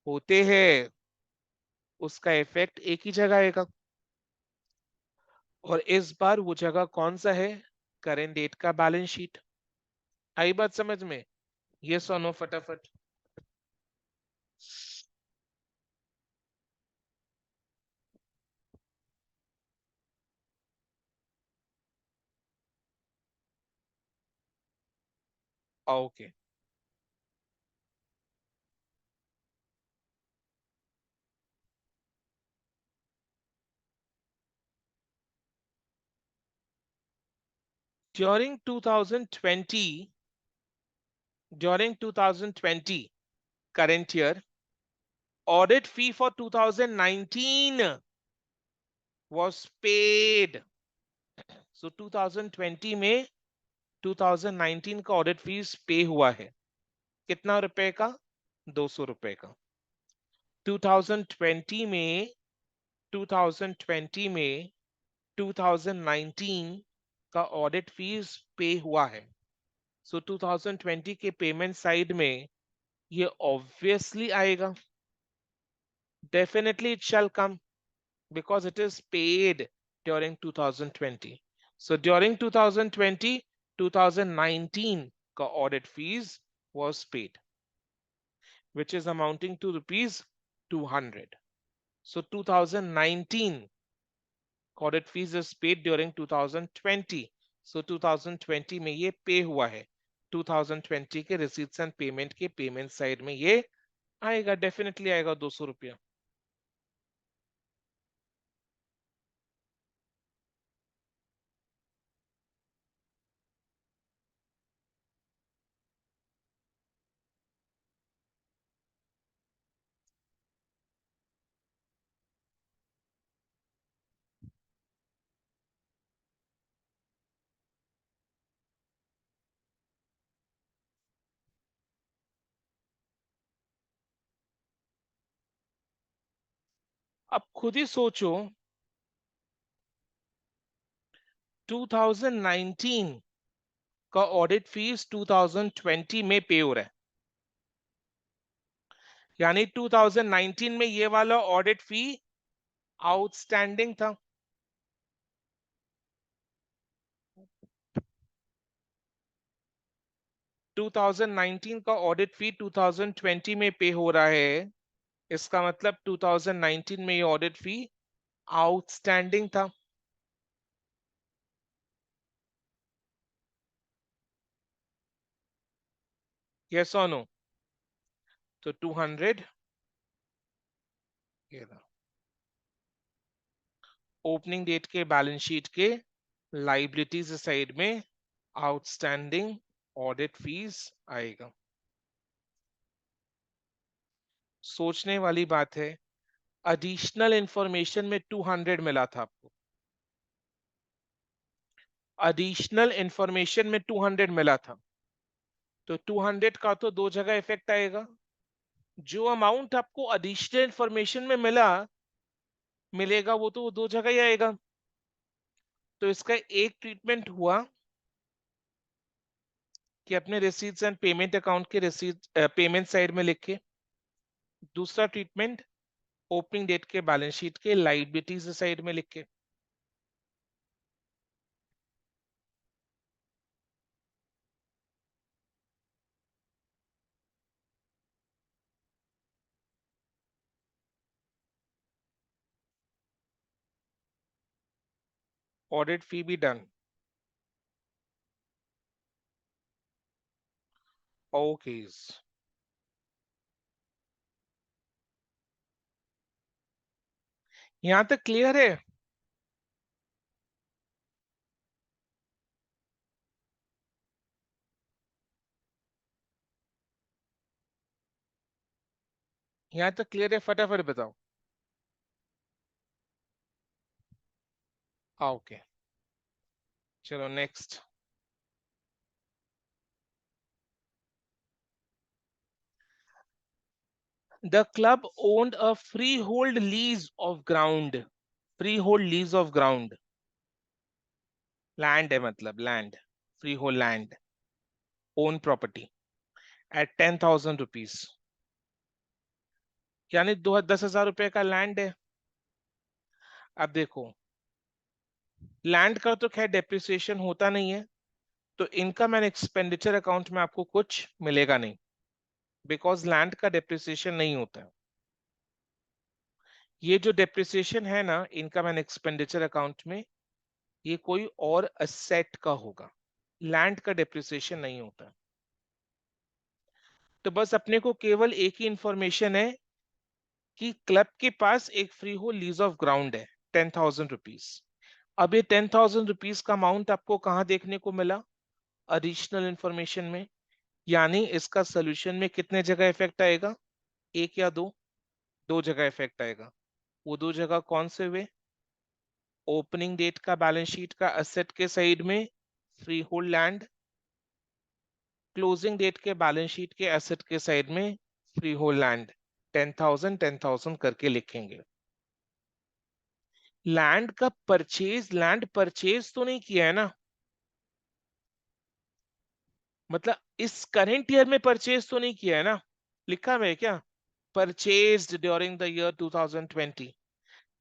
होते हैं उसका इफेक्ट एक ही जगह आएगा। और इस बार वो जगह कौन सा है? करेंट डेट का बैलेंस शीट। आई बात समझ में? ये सुनो फटाफट। Okay, during 2020, during 2020 current year, Audit fee for 2019 was paid. So 2020 में 2019 का ऑडिट फीस पे हुआ है, कितना रुपए का? 200 रुपए का। 2020 में 2019 का ऑडिट फीस पे हुआ है। सो 2020 के पेमेंट साइड में ये ऑब्वियसली आएगा, definitely it shall come because it is paid during 2020. So during 2020, 2019 ka audit fees was paid, which is amounting to rupees 200. So 2019 audit fees is paid during 2020. So 2020 में ये पे हुआ है, 2020 के receipts and payment के payment side में ये आएगा, definitely आएगा 200 रुपया। अब खुद ही सोचो, 2019 का ऑडिट फीस 2020 में पे हो रहा है, यानी 2019 में ये वाला ऑडिट फी आउटस्टैंडिंग था। टू 2019 का ऑडिट फी 2020 में पे हो रहा है, इसका मतलब 2019 में ये ऑडिट फी आउटस्टैंडिंग था। यस और नो? तो 200 ओपनिंग डेट के बैलेंस शीट के लाइबिलिटीज साइड में आउटस्टैंडिंग ऑडिट फीस आएगा। सोचने वाली बात है, एडिशनल इंफॉर्मेशन में 200 मिला था आपको, एडिशनल इंफॉर्मेशन में 200 मिला था, तो 200 का तो दो जगह इफेक्ट आएगा। जो अमाउंट आपको एडिशनल इंफॉर्मेशन में मिलेगा वो तो दो जगह ही आएगा। तो इसका एक ट्रीटमेंट हुआ कि अपने रिसीट्स एंड पेमेंट अकाउंट के रिसीट पेमेंट साइड में लिखे, दूसरा ट्रीटमेंट ओपनिंग डेट के बैलेंस शीट के लाइबिलिटीज साइड में लिखे। ऑडिट फी भी डन। ओके, यहां तक क्लियर है? यहां तक क्लियर है? फटाफट बताओ। ओके, चलो next. The club owned a freehold lease of ground. Freehold lease of ground. Land है मतलब land. Freehold land. Own property. At 10,000 rupees. यानी 10,000 रुपए का लैंड है। अब देखो, लैंड का तो खैर डेप्रिसिएशन होता नहीं है, तो इनकम एंड एक्सपेंडिचर अकाउंट में आपको कुछ मिलेगा नहीं, बिकॉज लैंड का डेप्रिसिएशन नहीं होता है। ये जो डेप्रिसिएशन है ना इनकम एंड एक्सपेंडिचर अकाउंट में, ये कोई और असेट का होगा, लैंड का डेप्रिसिएशन नहीं होता। तो बस अपने को केवल एक ही इंफॉर्मेशन है कि क्लब के पास एक फ्री हो लीज ऑफ ग्राउंड है 10,000 रुपीज। अब ये 10,000 रुपीज का अमाउंट आपको कहाँ देखने को मिला? एडिशनल इंफॉर्मेशन में। यानी इसका सोल्यूशन में कितने जगह इफेक्ट आएगा? एक या दो? दो जगह इफेक्ट आएगा। वो दो जगह कौन से हुए? ओपनिंग डेट का बैलेंस शीट का असेट के साइड में freehold land, closing date के बैलेंस शीट के एसेट के साइड में फ्री होल्ड लैंड। 10,000 करके लिखेंगे। लैंड परचेज तो नहीं किया है ना? मतलब इस करेंट ईयर में परचेज तो नहीं किया है ना? लिखा हुआ है क्या? Purchased during the year 2020।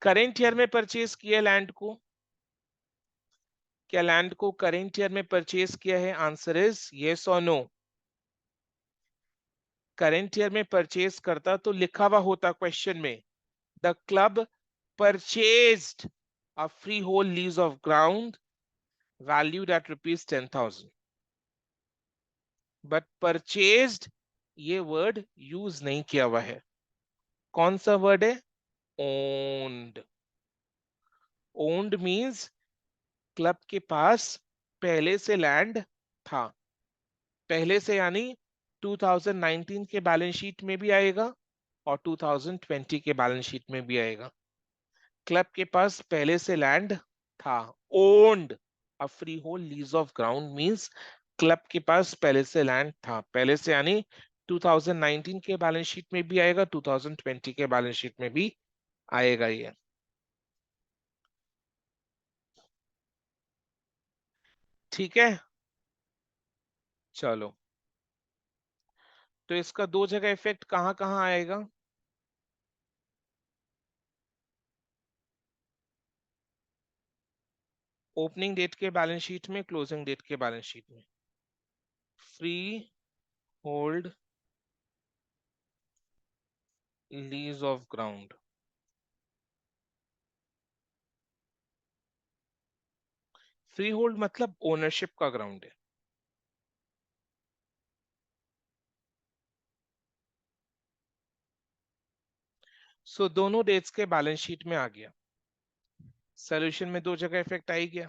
Current year में परचेज किया लैंड को? क्या लैंड को करेंट ईयर में परचेज किया है? आंसर इज यस और नो। करेंट ईयर में परचेज करता तो लिखा हुआ होता क्वेश्चन में, the club purchased a free hold lease of ground valued at rupees 10,000। But purchased ये वर्ड यूज नहीं किया हुआ है। कौन सा वर्ड है? ओन्ड। ओन्ड मींस क्लब के पास पहले से लैंड था। पहले से यानी 2019 के बैलेंस शीट में भी आएगा और 2020 के बैलेंस शीट में भी आएगा। क्लब के पास पहले से लैंड था। Owned a free hold lease of ground means club के पास पहले से लैंड था। पहले से यानी 2019 के बैलेंस शीट में भी आएगा, 2020 के बैलेंस शीट में भी आएगा ये। ठीक है, चलो। तो इसका दो जगह इफेक्ट कहाँ कहाँ आएगा? ओपनिंग डेट के बैलेंस शीट में, क्लोजिंग डेट के बैलेंस शीट में। Free hold lease of ground. Free hold मतलब ओनरशिप का ग्राउंड है। सो दोनों डेट्स के बैलेंस शीट में आ गया। सोल्यूशन में दो जगह इफेक्ट आ ही गया।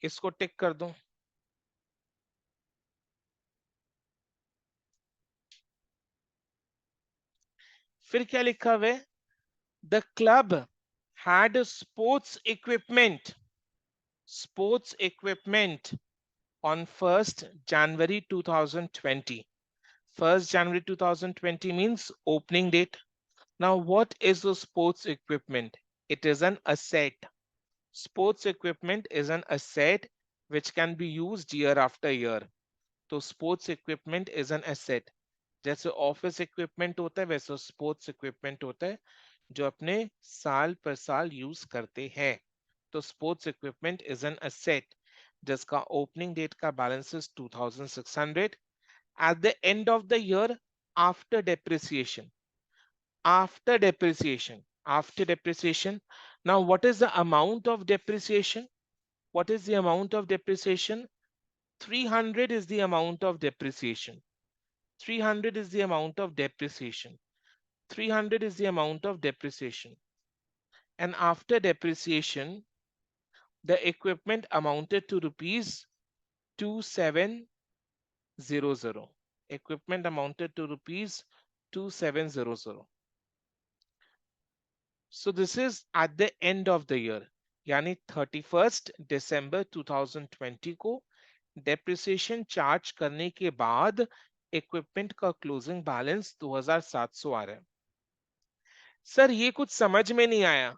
इसको टिक कर दो। फिर क्या लिखा हुआ है? The club had sports equipment on 1st January 2020. 1st January 2020 means opening date. Now, what is the sports equipment? It is an asset. Sports equipment is an asset which can be used year after year. तो sports equipment is an asset. जैसे office equipment होता है वैसे sports equipment होता है जो अपने साल पर साल यूज करते हैं। तो sports equipment is an asset जिसका ओपनिंग डेट का balance is 2600 at the end of the year after depreciation. After depreciation. Now, what is the amount of depreciation? What is the amount of depreciation? 300 is the amount of depreciation. 300 is the amount of depreciation. 300 is the amount of depreciation. And after depreciation, the equipment amounted to rupees 2700. Equipment amounted to rupees 2700. So this is at the end of the year. यानी 31st December 2020 को depreciation charge करने के बाद equipment का closing balance 2700 आ रहा है। Sir ये कुछ समझ में नहीं आया।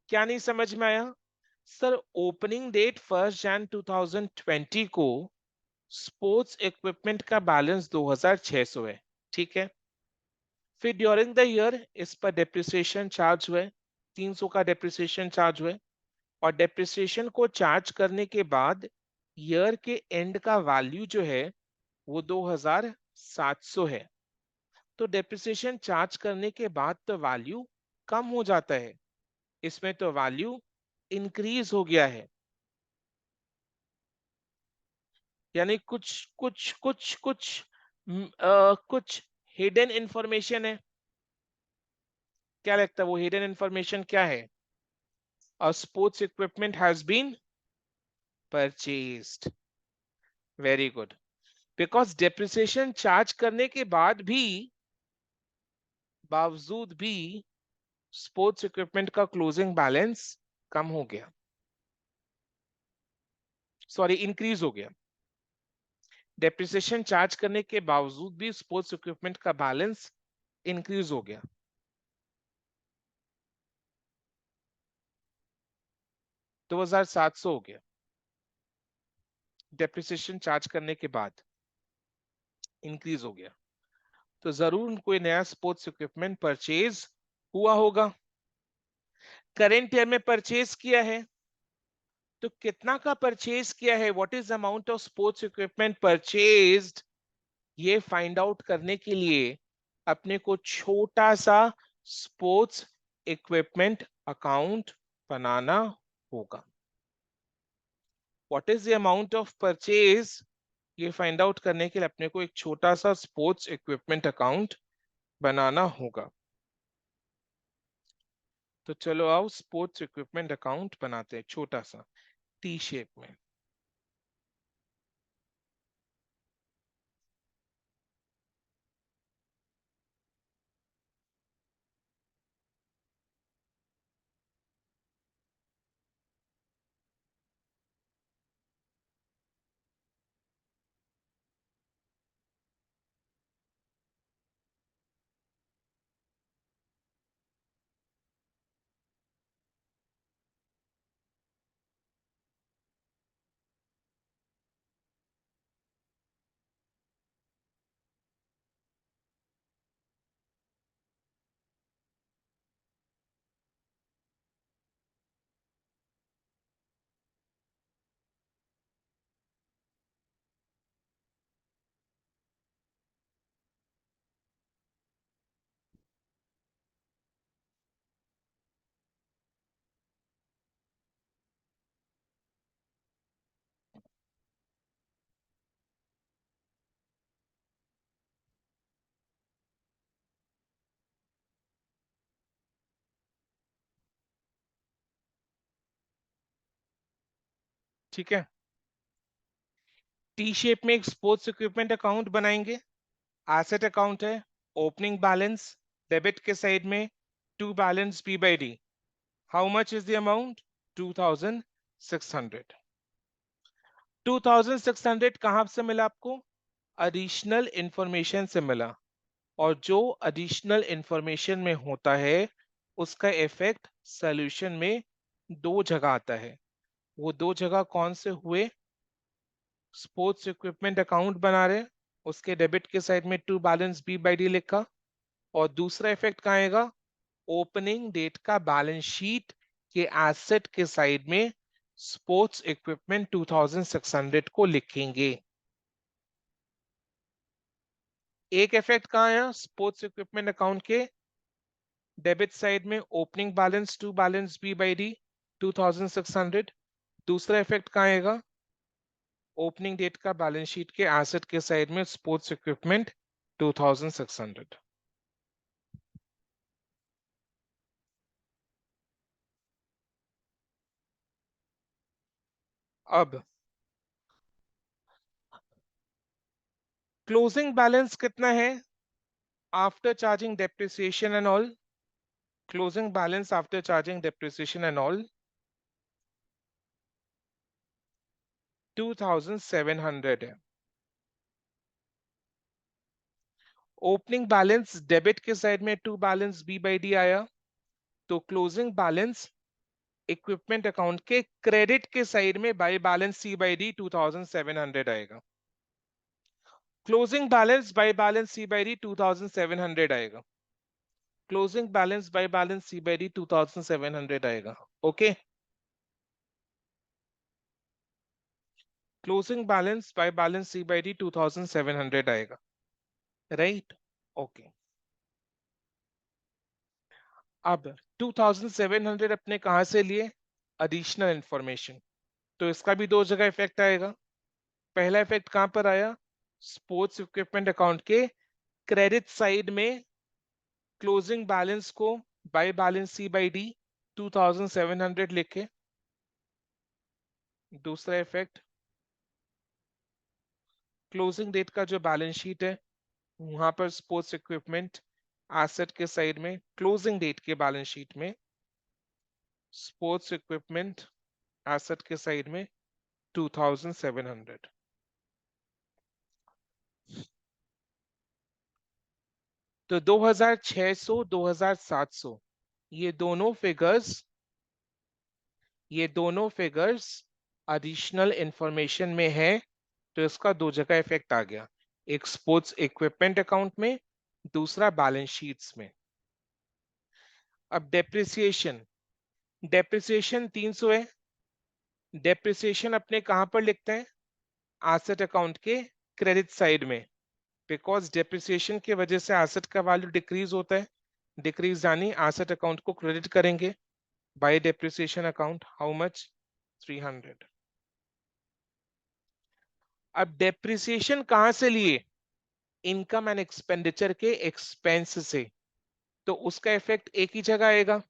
क्या नहीं समझ में आया? सर ओपनिंग डेट 1 जनवरी 2020 को स्पोर्ट्स इक्विपमेंट का बैलेंस 2600 है, ठीक है। फिर ड्यूरिंग द ईयर इस पर डेप्रिसिएशन चार्ज हुए, 300 का डेप्रिसिएशन चार्ज हुए, और डेप्रिसिएशन को चार्ज करने के बाद ईयर के एंड का वैल्यू जो है वो 2700 है। तो डेप्रिसिएशन चार्ज करने के बाद तो वैल्यू कम हो जाता है, इसमें तो वैल्यू इंक्रीज हो गया है। यानी कुछ कुछ कुछ कुछ कुछ हिडन इंफॉर्मेशन है। क्या लगता है वो हिडन इंफॉर्मेशन क्या है? A sports equipment has been purchased. Very good. Because depreciation charge करने के बावजूद भी स्पोर्ट्स इक्विपमेंट का क्लोजिंग बैलेंस कम हो गया, सॉरी इंक्रीज हो गया। डेप्रिसिएशन चार्ज करने के बावजूद भी स्पोर्ट्स इक्विपमेंट का बैलेंस इंक्रीज हो गया। 2700 हो गया डेप्रिसिएशन चार्ज करने के बाद, इंक्रीज हो गया। तो जरूर कोई नया स्पोर्ट्स इक्विपमेंट परचेज हुआ होगा। करेंट ईयर में परचेज किया है, तो कितना का परचेज किया है, what is amount of sports equipment purchased, ये फाइंड आउट करने के लिए अपने को छोटा सा स्पोर्ट्स इक्विपमेंट अकाउंट बनाना होगा। What is the amount of purchase, ये फाइंड आउट करने के लिए अपने को एक छोटा सा स्पोर्ट्स इक्विपमेंट अकाउंट बनाना होगा। तो चलो आओ स्पोर्ट्स इक्विपमेंट अकाउंट बनाते हैं, छोटा सा टी शेप में। ठीक है, टी शेप में एक स्पोर्ट्स इक्विपमेंट अकाउंट बनाएंगे। एसेट अकाउंट है, ओपनिंग बैलेंस, डेबिट के साइड में to balance B by D. How much is the amount, 2600। 2600 कहां से मिला आपको, एडिशनल इंफॉर्मेशन से मिला। और जो एडिशनल इंफॉर्मेशन में होता है उसका इफेक्ट सॉल्यूशन में दो जगह आता है। वो दो जगह कौन से हुए, स्पोर्ट्स इक्विपमेंट अकाउंट बना रहे, उसके डेबिट के साइड में to balance B by D लिखा। और दूसरा इफेक्ट कहाँ आएगा, ओपनिंग डेट का बैलेंस शीट के एसेट के साइड में स्पोर्ट्स इक्विपमेंट 2600 को लिखेंगे। एक इफेक्ट कहाँ आया, स्पोर्ट्स इक्विपमेंट अकाउंट के डेबिट साइड में opening balance to balance B by D 2600। दूसरा इफेक्ट कहाँ आएगा, ओपनिंग डेट का बैलेंस शीट के एसेट के साइड में स्पोर्ट्स इक्विपमेंट 2600। अब क्लोजिंग बैलेंस कितना है after charging depreciation and all, closing balance after charging depreciation and all 2700 है। ओपनिंग बैलेंस डेबिट के साइड में to balance B by D आया, तो क्लोजिंग बैलेंस इक्विपमेंट अकाउंट के क्रेडिट के साइड में by balance C by D 2700 आएगा। Closing balance by balance C by D 2700 आएगा। Closing balance by balance C by D 2700 आएगा। Okay, closing balance by balance C by D 2700 आएगा, right. Okay, अब 2700 अपने कहां से लिए, एडिशनल इंफॉर्मेशन। तो इसका भी दो जगह इफेक्ट आएगा। पहला इफेक्ट कहां पर आया, स्पोर्ट्स इक्विपमेंट अकाउंट के क्रेडिट साइड में क्लोजिंग बैलेंस को by balance C by D 2700 लिखे। दूसरा इफेक्ट क्लोजिंग डेट का जो बैलेंस शीट है वहां पर स्पोर्ट्स इक्विपमेंट एसेट के साइड में, क्लोजिंग डेट के बैलेंस शीट में स्पोर्ट्स इक्विपमेंट एसेट के साइड में 2700। तो 2600 2700 ये दोनों फिगर्स एडिशनल इंफॉर्मेशन में है, तो इसका दो जगह इफेक्ट आ गया, एक स्पोर्ट्स इक्विपमेंट अकाउंट में, दूसरा बैलेंस शीट्स में। अब डेप्रिसिएशन, डेप्रिसिएशन 300 है। डेप्रिसिएशन अपने कहां पर लिखते हैं? एसेट अकाउंट के क्रेडिट साइड में, बिकॉज डेप्रिसिएशन की वजह से एसेट का वैल्यू डिक्रीज होता है, डिक्रीज यानी एसेट अकाउंट को क्रेडिट करेंगे bye depreciation account. How much? 300। अब डेप्रिसिएशन कहां से लिए? इनकम एंड एक्सपेंडिचर के एक्सपेंस से, तो उसका इफेक्ट एक ही जगह आएगा।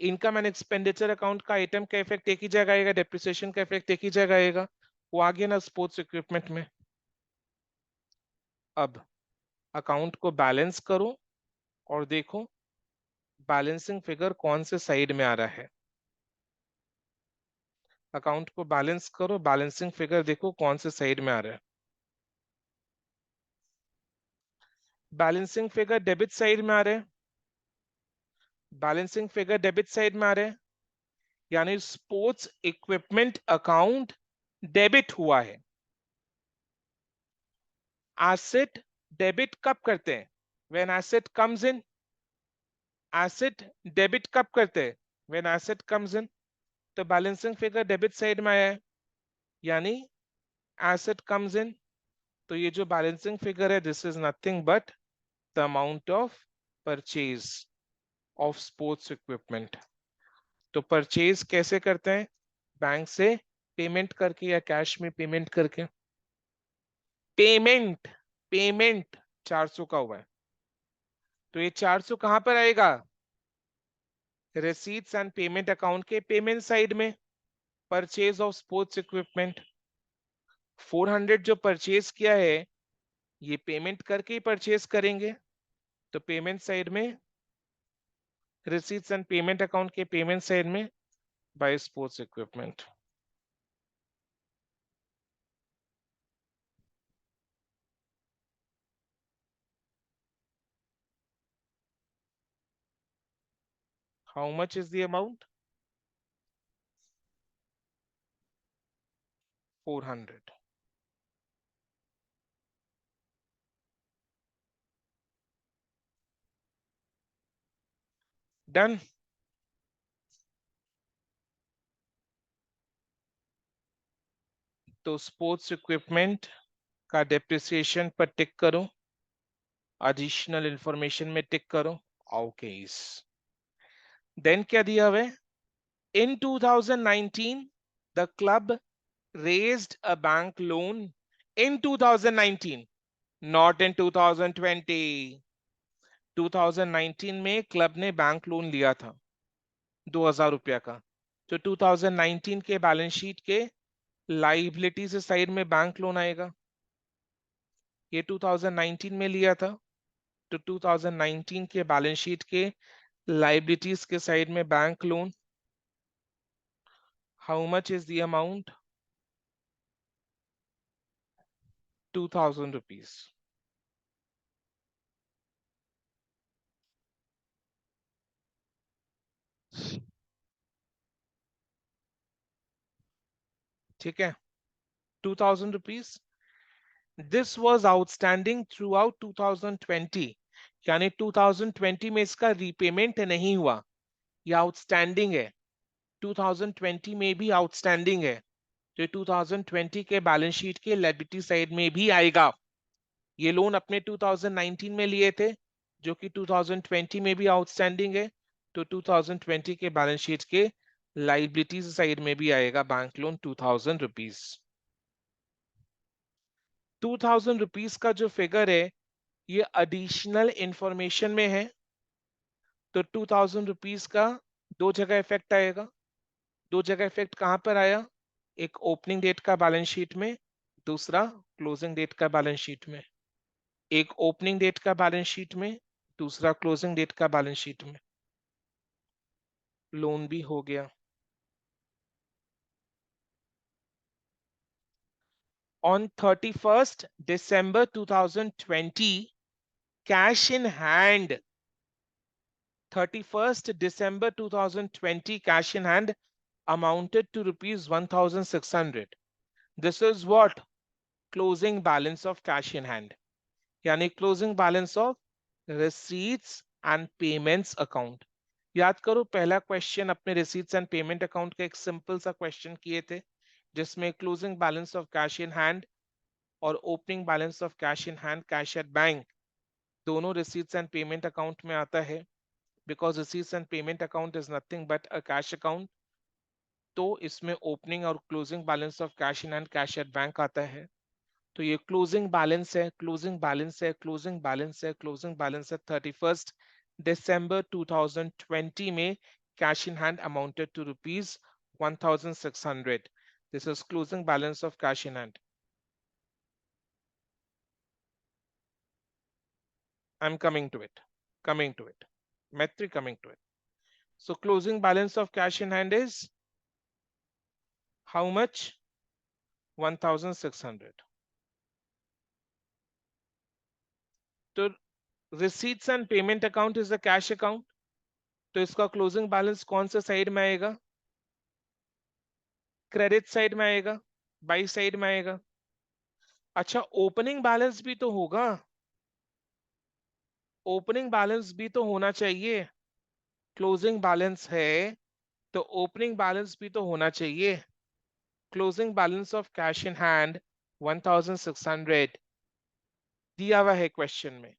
इनकम एंड एक्सपेंडिचर अकाउंट का आइटम का इफेक्ट एक ही जगह आएगा, डेप्रिसिएशन का इफेक्ट एक ही जगह आएगा, वो आ गया ना स्पोर्ट्स इक्विपमेंट में। अब अकाउंट को बैलेंस करो और देखो बैलेंसिंग फिगर कौन से साइड में आ रहा है। अकाउंट को बैलेंस करो, बैलेंसिंग फिगर देखो कौन से साइड में आ रहा है। बैलेंसिंग फिगर डेबिट साइड में आ रहा है, बैलेंसिंग फिगर डेबिट साइड में आ रहा है, यानी स्पोर्ट्स इक्विपमेंट अकाउंट डेबिट हुआ है। एसेट डेबिट कब करते हैं? When asset comes in. Asset debit कब करते हैं? When asset comes in. तो बैलेंसिंग फिगर डेबिट साइड में आया है, यानी एसेट कम्स इन। तो ये जो बैलेंसिंग फिगर है, this is nothing but the amount of purchase of sports equipment. तो परचेज कैसे करते हैं? बैंक से पेमेंट करके या कैश में पेमेंट करके। पेमेंट, पेमेंट 400 का हुआ है, तो ये 400 कहां पर आएगा? रिसीट्स एंड पेमेंट अकाउंट के पेमेंट साइड में, परचेज ऑफ स्पोर्ट्स इक्विपमेंट। 400 जो परचेज किया है ये पेमेंट करके ही परचेज करेंगे, तो पेमेंट साइड में, रिसीट्स एंड पेमेंट अकाउंट के पेमेंट साइड में by sports equipment. How much is the amount? 400। Done. तो स्पोर्ट्स इक्विपमेंट का डेप्रिसिएशन पर टिक करो, एडिशनल इंफॉर्मेशन में टिक करो। ओके, देन क्या दिया हुआ है? इन 2019 the club raised a bank loan in 2019, not in 2020। 2019 में क्लब ने बैंक लोन लिया था 2000 रुपया का, तो 2019 के बैलेंस शीट के लाइबिलिटी से साइड में बैंक लोन आएगा। ये 2019 में लिया था, तो 2019 के बैलेंस शीट के लाइबिलिटीज के साइड में bank loan. How much is the amount? 2000 rupees. ठीक है, 2000 rupees. This was outstanding throughout 2020, यानी 2020 में इसका रीपेमेंट नहीं हुआ, ये आउटस्टैंडिंग है। 2020 में भी आउटस्टैंडिंग है, तो 2020 के बैलेंस शीट के लायबिलिटी साइड में भी आएगा। ये लोन अपने 2019 में लिए थे, जो कि 2020 में भी आउटस्टैंडिंग है, तो 2020 के बैलेंस शीट के लाइबिलिटीज साइड में भी आएगा बैंक लोन 2000 रुपीज। 2000 रुपीज का जो फिगर है ये एडिशनल इंफॉर्मेशन में है, तो 2000 रुपीज का दो जगह इफेक्ट आएगा। दो जगह इफेक्ट कहां पर आया? एक ओपनिंग डेट का बैलेंस शीट में, दूसरा क्लोजिंग डेट का बैलेंस शीट में, एक ओपनिंग डेट का बैलेंस शीट में, दूसरा क्लोजिंग डेट का बैलेंस शीट में। लोन भी हो गया। On 31st December 2020, cash in hand, 31st December 2020, cash in hand amounted to rupees 1,600. This is what? Closing balance of cash in hand. यानी closing balance of receipts and payments account. याद करो पहला question अपने receipts and payment account का एक simple सा question किए थे, जिसमें closing balance of cash in hand और opening balance of cash in hand, cash at bank, दोनों रिसीट्स एंड पेमेंट अकाउंट में आता है, because receipts and payment account is nothing but a cash account. तो इसमें ओपनिंग और closing balance of cash in hand, cash at bank आता है। तो ये क्लोजिंग बैलेंस है, क्लोजिंग बैलेंस है, क्लोजिंग बैलेंस है, क्लोजिंग बैलेंस है 31st December 2020 में cash in hand amounted to rupees 1,600. This is closing balance of cash in hand. I'm coming to it. Coming to it. Metri coming to it. So closing balance of cash in hand is how much? 1,600. So receipts and payment account is the cash account. तो इसका closing balance कौन से side में आएगा? Credit side में आएगा, by side में आएगा। अच्छा, ओपनिंग बैलेंस भी तो होगा, ओपनिंग बैलेंस भी तो होना चाहिए। क्लोजिंग बैलेंस है तो ओपनिंग बैलेंस भी तो होना चाहिए। Closing balance of cash in hand 1,600 दिया हुआ है क्वेश्चन में,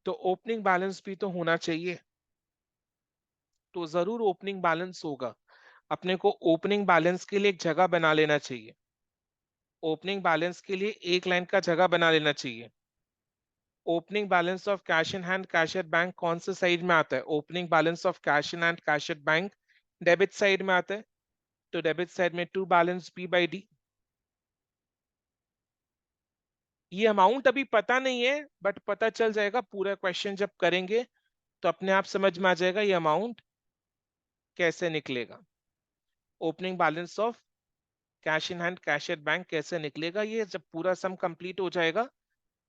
तो ओपनिंग बैलेंस भी तो होना चाहिए। तो जरूर ओपनिंग बैलेंस होगा। अपने को ओपनिंग बैलेंस के लिए एक जगह बना लेना चाहिए, ओपनिंग बैलेंस के लिए एक लाइन का जगह बना लेना चाहिए। Opening balance of cash in hand, cash at bank कौन से साइड में आता है? Opening balance of cash in hand, cash at bank debit side में आता है। तो डेबिट साइड में to balance P by D. ये अमाउंट अभी पता नहीं है, बट पता चल जाएगा पूरा क्वेश्चन जब करेंगे, तो अपने आप समझ में आ जाएगा ये अमाउंट कैसे निकलेगा। Opening balance of cash in hand, cash at bank कैसे निकलेगा, ये जब पूरा सम कंप्लीट हो जाएगा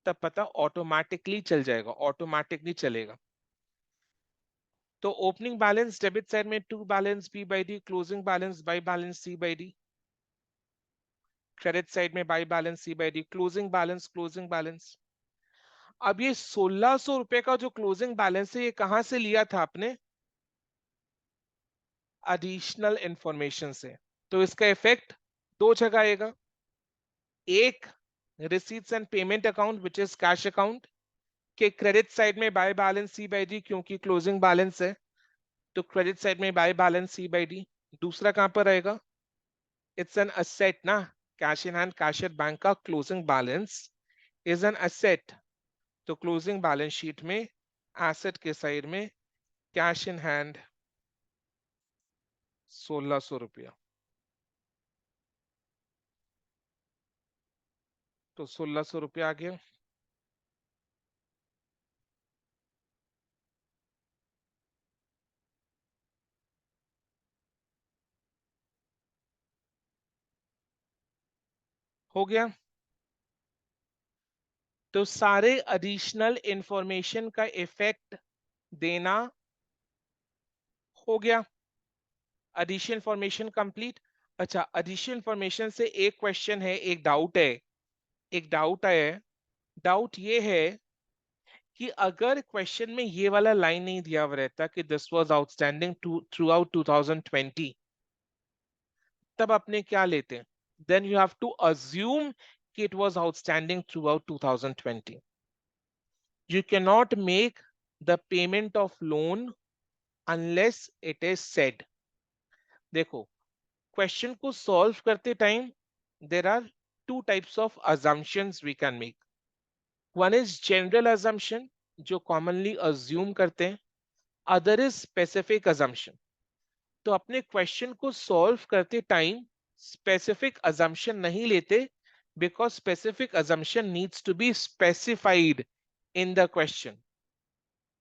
तब पता ऑटोमेटिकली चल जाएगा, ऑटोमेटिकली चलेगा। तो ओपनिंग बैलेंस डेबिट साइड में to balance B by D, closing balance by balance C by D, credit side में by balance C by D, closing balance, closing balance. अब ये 1,600 रुपए का जो क्लोजिंग बैलेंस है, ये कहां से लिया था आपने? एडिशनल इंफॉर्मेशन से। तो इसका इफेक्ट दो जगह आएगा, एक receipts and payment account which is cash account के क्रेडिट साइड में by balance C by D, क्योंकि क्लोजिंग बैलेंस है तो क्रेडिट साइड में by balance C by D. दूसरा कहां पर आएगा? इट्स एन असेट ना, cash in hand, cash at bank का closing balance is an asset. तो क्लोजिंग बैलेंस शीट में एसेट के साइड में कैश इन हैंड 1,600 रुपया। तो 1,600 रुपया आ गया। हो गया। तो सारे एडिशनल इंफॉर्मेशन का इफेक्ट देना हो गया। Addition information complete. अच्छा, एडिशन इंफॉर्मेशन से एक क्वेश्चन है, एक डाउट है, एक डाउट है। डाउट ये है कि अगर क्वेश्चन में ये वाला लाइन नहीं दिया हुआ रहता कि this was outstanding throughout 2020, तब अपने क्या लेते? Then you have to assume कि it was outstanding throughout 2020। You cannot make the payment of loan unless it is said. देखो, क्वेश्चन को सॉल्व करते time there are two types of assumptions we can make. One is general assumption, जो commonly assume करते हैं, other is specific assumption. तो अपने question को solve करते टाइम स्पेसिफिक assumption नहीं लेते, because specific assumption needs to be specified in the question.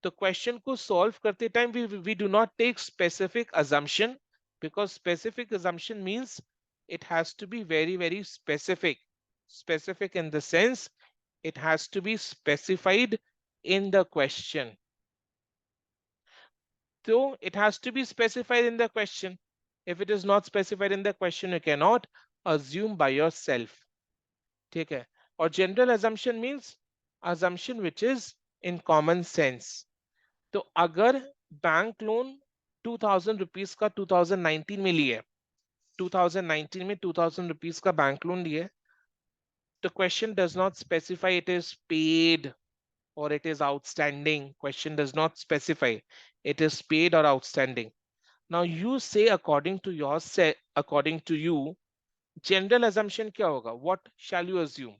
तो क्वेश्चन को सॉल्व करते time we do not take specific assumption because specific assumption means it has to be very very specific. Specific in the sense it has to be specified in the question. So it has to be specified in the question. If it is not specified in the question, you cannot assume by yourself. ठीक है. और general assumption means assumption which is in common sense. तो अगर bank loan 2000 rupees का 2019 में लिए, 2019 में 2000 rupees का बैंक लोन लिए, the question does not specify it is paid or it is outstanding. Question does not specify it is paid or outstanding. Now you say according to your according to you, general assumption क्या होगा? What shall you assume?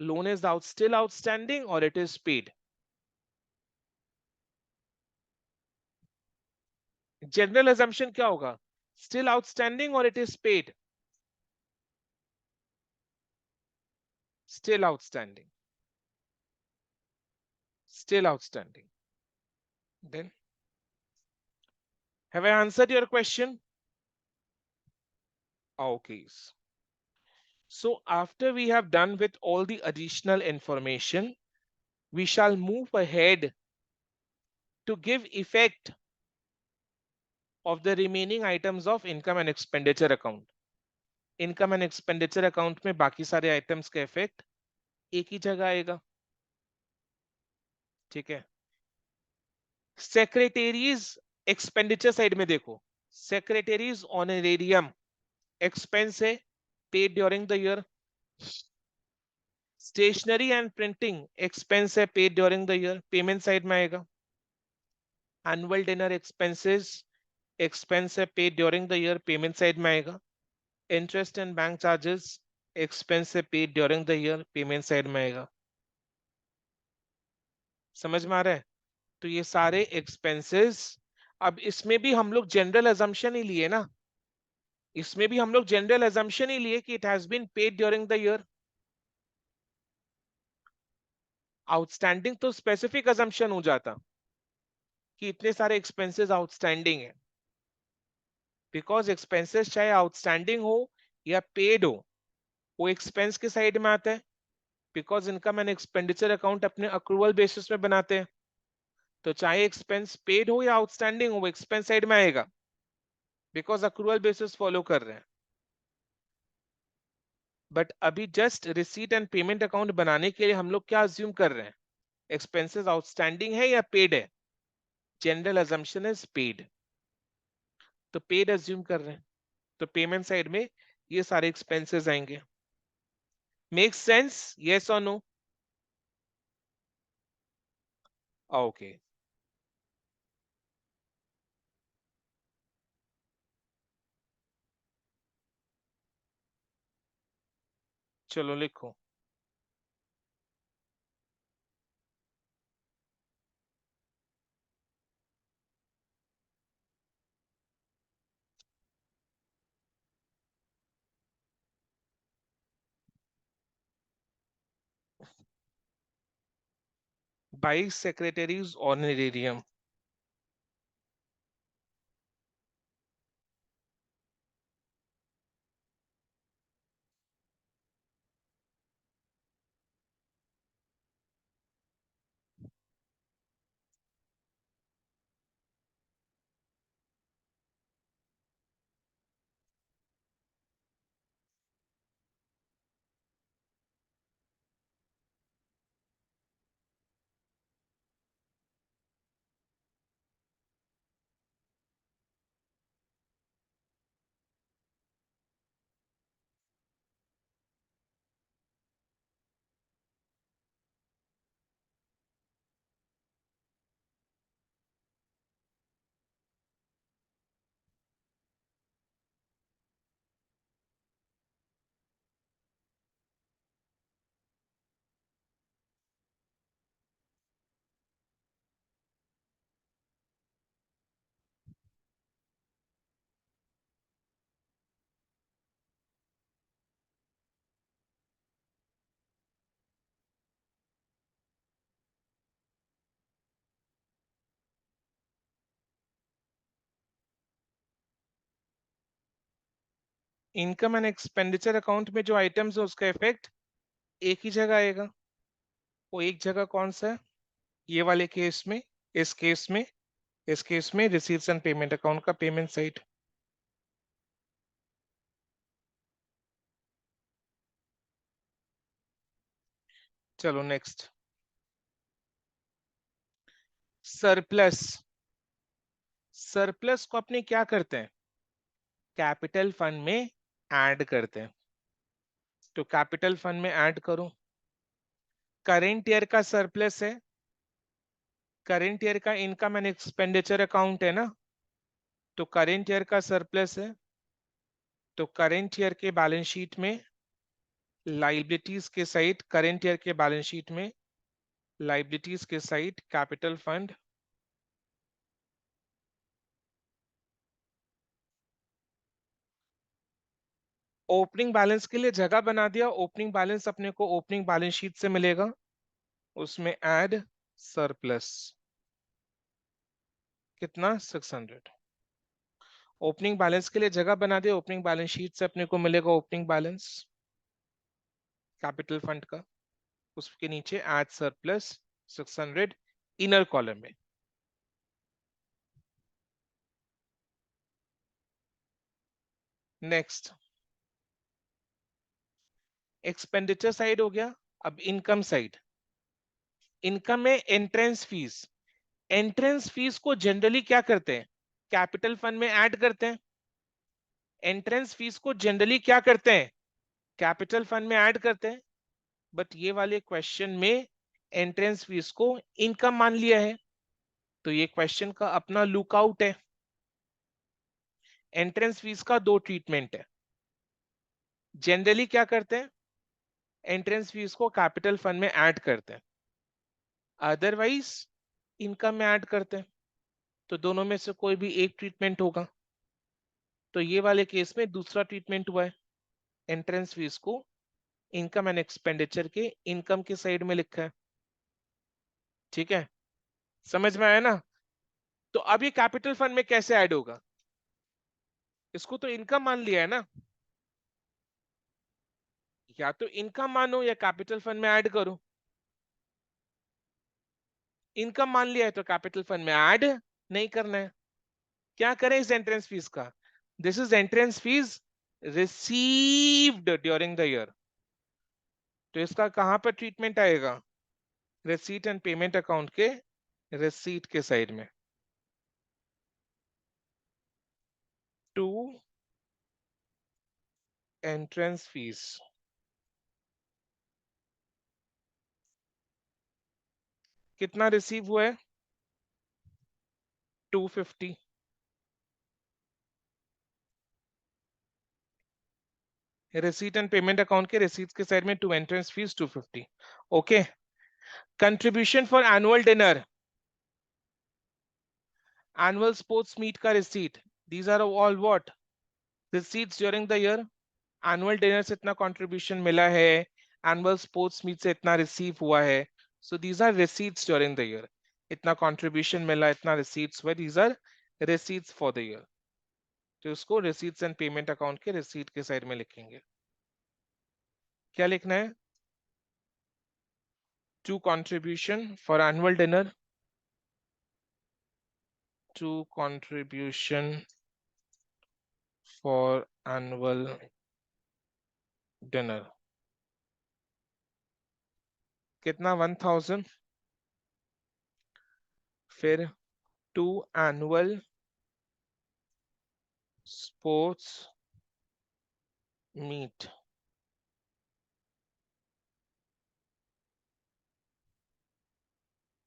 Loan is still outstanding or it is paid? General assumption क्या होगा? Still outstanding or it is paid? Still outstanding. Still outstanding. Then, have I answered your question? Okay. So after we have done with all the additional information, we shall move ahead to give effect of the remaining items of income and expenditure account. Income and expenditure account में बाकी सारे items का effect एक ही जगह आएगा. ठीक है. Secretaries expenditure side में देखो. Secretaries honorarium expense है paid during the year. Stationery and printing expense है paid during the year. Payment side में आएगा. Annual dinner expenses expense है paid during the year. Payment side में आएगा. Interest and bank charges expense है paid during the year. Payment side में आएगा. समझ में आ रहा है? तो ये सारे expenses, अब इसमें भी हम लोग जनरल assumption ही लिए ना, इसमें भी हम लोग जनरल assumption ही लिए कि it has been paid during the year. Outstanding तो स्पेसिफिक assumption हो जाता कि इतने सारे एक्सपेंसेस आउटस्टैंडिंग है, बिकॉज एक्सपेंसेस चाहे आउटस्टैंडिंग हो या पेड हो, वो एक्सपेंस के साइड में आता है, because income and expenditure account अपने अक्रूवल बेसिस में बनाते हैं. तो चाहे एक्सपेंस पेड हो या आउटस्टैंडिंग हो, वो एक्सपेंस साइड में आएगा, बिकॉज अक्रूवल बेसिस फॉलो कर रहे हैं. बट अभी just receipt and payment account बनाने के लिए हम लोग क्या अज्यूम कर रहे हैं? एक्सपेंसेस आउटस्टैंडिंग है या पेड है? जनरल अजम्पशन इज पेड, तो पेड अज्यूम कर रहे हैं, तो पेमेंट साइड में ये सारे एक्सपेंसेस आएंगे. Make sense? यस और नो? ओके, चलो लिखो. By secretaries honorarium. Income and expenditure account में जो आइटम्स है उसका इफेक्ट एक ही जगह आएगा। वो एक जगह कौन सा है? ये वाले केस में, इस केस में, इस केस में रिसीट्स एंड पेमेंट अकाउंट का पेमेंट साइड। चलो नेक्स्ट, सरप्लस। सरप्लस को अपने क्या करते हैं? कैपिटल फंड में ऐड करते हैं। तो कैपिटल फंड में ऐड करो। करेंट ईयर का सरप्लस है, करेंट ईयर का इनकम एंड एक्सपेंडिचर अकाउंट है ना, तो करेंट ईयर का सरप्लस है, तो करेंट ईयर के बैलेंस शीट में लाइबिलिटीज के साइड, करेंट ईयर के बैलेंस शीट में लाइबिलिटीज के side capital fund, opening balance के लिए जगह बना दिया। ओपनिंग बैलेंस अपने को ओपनिंग बैलेंस शीट से मिलेगा, उसमें ऐड सरप्लस। कितना? 600। ओपनिंग बैलेंस के लिए जगह बना दिया, ओपनिंग बैलेंस शीट से अपने को मिलेगा ओपनिंग बैलेंस कैपिटल फंड का, उसके नीचे ऐड सरप्लस 600 इनर कॉलम में। नेक्स्ट, एक्सपेंडिचर साइड हो गया। अब इनकम साइड। इनकम में एंट्रेंस फीस। एंट्रेंस फीस को जनरली क्या करते हैं? कैपिटल फंड में ऐड करते हैं। एंट्रेंस फीस को जनरली क्या करते हैं? कैपिटल फंड में ऐड करते हैं। बट ये वाले क्वेश्चन में एंट्रेंस फीस को इनकम मान लिया है, तो ये क्वेश्चन का अपना लुकआउट है। एंट्रेंस फीस का दो ट्रीटमेंट है। जनरली क्या करते हैं? एंट्रेंस फीस को कैपिटल फंड में ऐड करते हैं, अदरवाइज इनकम में ऐड करते हैं। तो दोनों में से कोई भी एक ट्रीटमेंट होगा। तो ये वाले केस में दूसरा ट्रीटमेंट हुआ है। एंट्रेंस फीस को इनकम एंड एक्सपेंडिचर के इनकम के साइड में लिखा है। ठीक है, समझ में आया ना? तो अब ये कैपिटल फंड में कैसे ऐड होगा? इसको तो इनकम मान लिया है ना, या तो इनकम मानो या कैपिटल फंड में ऐड करो। इनकम मान लिया है तो कैपिटल फंड में ऐड नहीं करना है। क्या करें इस एंट्रेंस फीस का? This is entrance fees received during the year, तो इसका कहां पर ट्रीटमेंट आएगा? रिसीट एंड पेमेंट अकाउंट के रिसीट के साइड में। To entrance fees. कितना रिसीव हुआ है? 250। रिसीट एंड पेमेंट अकाउंट के रिसीट के साइड में to entrance fees 250। Okay. Contribution for annual dinner, annual sports meet का receipt, these are all what? Receipts during the year. Annual dinner से इतना contribution मिला है, एनुअल स्पोर्ट्स मीट से इतना रिसीव हुआ है, so these are receipts during the year. इतना कंट्रीब्यूशन मिला, इतना रिसीट्स हुआ, these are receipts for the year. तो उसको रिसीट्स एंड पेमेंट अकाउंट के रिसीट के साइड में लिखेंगे। क्या लिखना है? To contribution for annual dinner, to contribution for annual dinner. कितना? 1000। फिर to annual sports meet,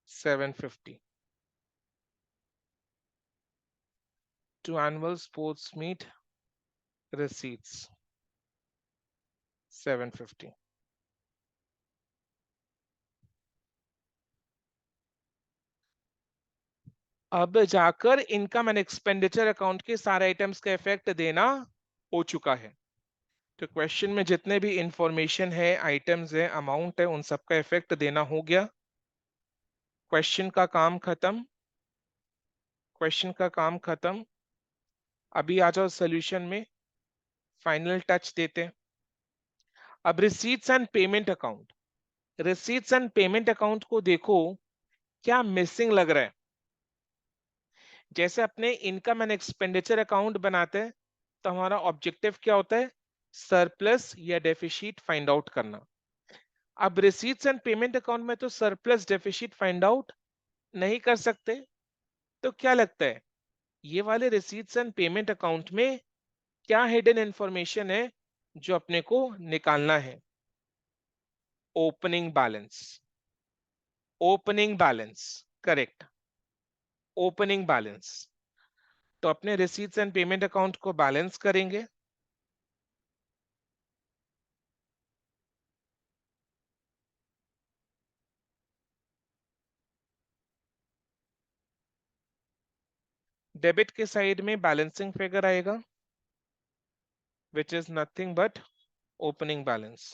750। To annual sports meet receipts, 750। अब जाकर इनकम एंड एक्सपेंडिचर अकाउंट के सारे आइटम्स का इफेक्ट देना हो चुका है। तो क्वेश्चन में जितने भी इंफॉर्मेशन है, आइटम्स है, अमाउंट है, उन सबका इफेक्ट देना हो गया। क्वेश्चन का काम खत्म। क्वेश्चन का काम खत्म। अभी आ जाओ सोल्यूशन में। फाइनल टच देते हैं। अब receipts and payment account, receipts and payment account को देखो क्या मिसिंग लग रहा है। जैसे अपने इनकम एंड एक्सपेंडिचर अकाउंट बनाते हैं तो हमारा ऑब्जेक्टिव क्या होता है, सरप्लस या डेफिसिट फाइंड आउट करना। अब रिसीट्स एंड पेमेंट अकाउंट में तो सरप्लस डेफिसिट फाइंड आउट नहीं कर सकते, तो क्या लगता है ये वाले रिसीट्स एंड पेमेंट अकाउंट में क्या हिडन इंफॉर्मेशन है जो अपने को निकालना है? Opening balance, opening balance, correct, opening balance. तो अपने रिसीट्स एंड पेमेंट अकाउंट को बैलेंस करेंगे। डेबिट के साइड में बैलेंसिंग फिगर आएगा which is nothing but opening balance।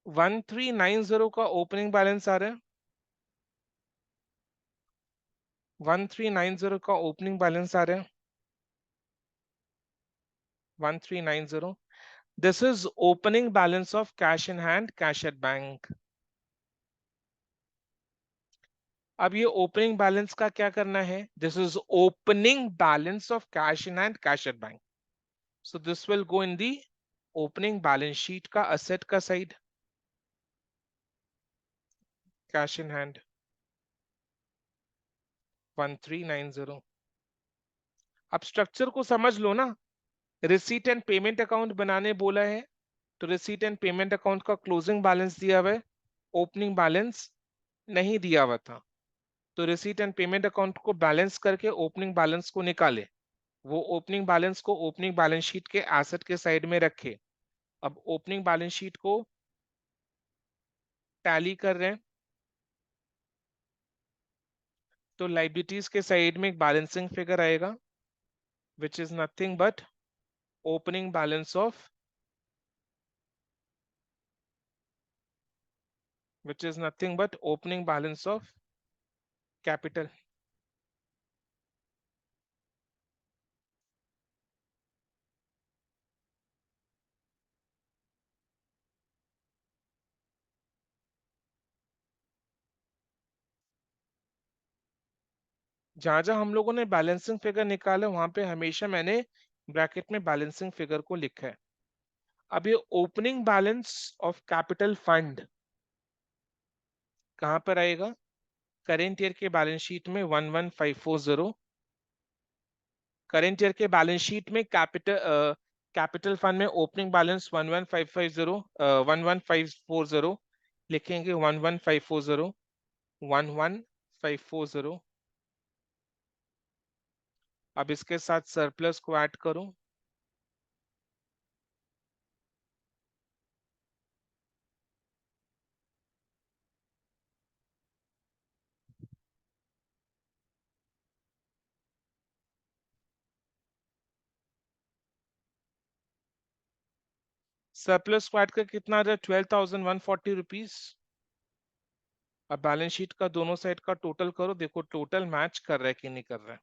1390 का ओपनिंग बैलेंस आ रहा है, 1390 का ओपनिंग बैलेंस आ रहा है, 1390। This is opening balance of cash in hand, cash at bank. अब ये ओपनिंग बैलेंस का क्या करना है, this is opening balance of cash in hand, cash at bank. So this will go in the opening balance sheet का asset का side, cash in hand 1390। अब structure को समझ लो ना, रिसीट एंड पेमेंट अकाउंट बनाने बोला है तो रिसीट एंड पेमेंट अकाउंट का क्लोजिंग बैलेंस दिया हुआ है, ओपनिंग बैलेंस नहीं दिया हुआ था। तो रिसीट एंड पेमेंट अकाउंट को बैलेंस करके ओपनिंग बैलेंस को निकाले, वो ओपनिंग बैलेंस को ओपनिंग बैलेंस शीट के एसेट के साइड में रखे। अब ओपनिंग बैलेंस शीट को टैली कर रहे हैं तो लाइबिलिटीज के साइड में एक बैलेंसिंग फिगर आएगा which is nothing but opening balance of, which is nothing but opening balance of capital। जहां जहां हम लोगों ने बैलेंसिंग फिगर निकाला वहां पे हमेशा मैंने ब्रैकेट में बैलेंसिंग फिगर को लिखा है। अब ये opening balance of capital fund कहां पर आएगा, करेंट ईयर के बैलेंस शीट में 11540। करेंट ईयर के बैलेंस शीट में कैपिटल फंड में ओपनिंग बैलेंस 11550, 11540 लिखेंगे, 11540, 11540। अब इसके साथ सरप्लस को ऐड करूं, सरप्लस को ऐड कर कितना आ रहा है, 12,140 रुपीज। अब बैलेंस शीट का दोनों साइड का टोटल करो, देखो टोटल मैच कर रहा है कि नहीं कर रहा है।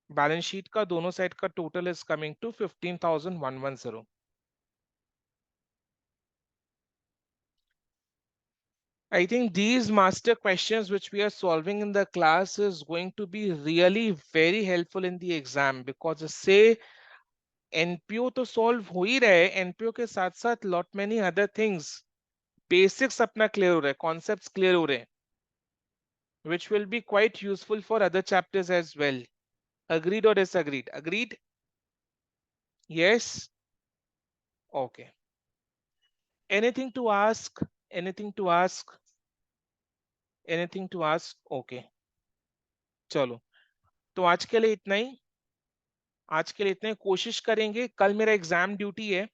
बैलेंस शीट का दोनों साइड का total is coming to 15,110। I think these master questions which we are solving in the class is going to be really very helpful in the exam because इससे एनपीओ तो solve हो ही रहा है, NPO के साथ साथ lot many other things, basics अपना clear हो रहा है, कॉन्सेप्ट्स क्लियर हो रहे हैं which will be quite useful for other chapters as well। Agreed or disagreed? Agreed? Yes? Okay. Anything to ask? Anything to ask? Anything to ask? Okay. चलो, तो आज के लिए इतना ही, आज के लिए इतने, कोशिश करेंगे, कल मेरा एग्जाम ड्यूटी है,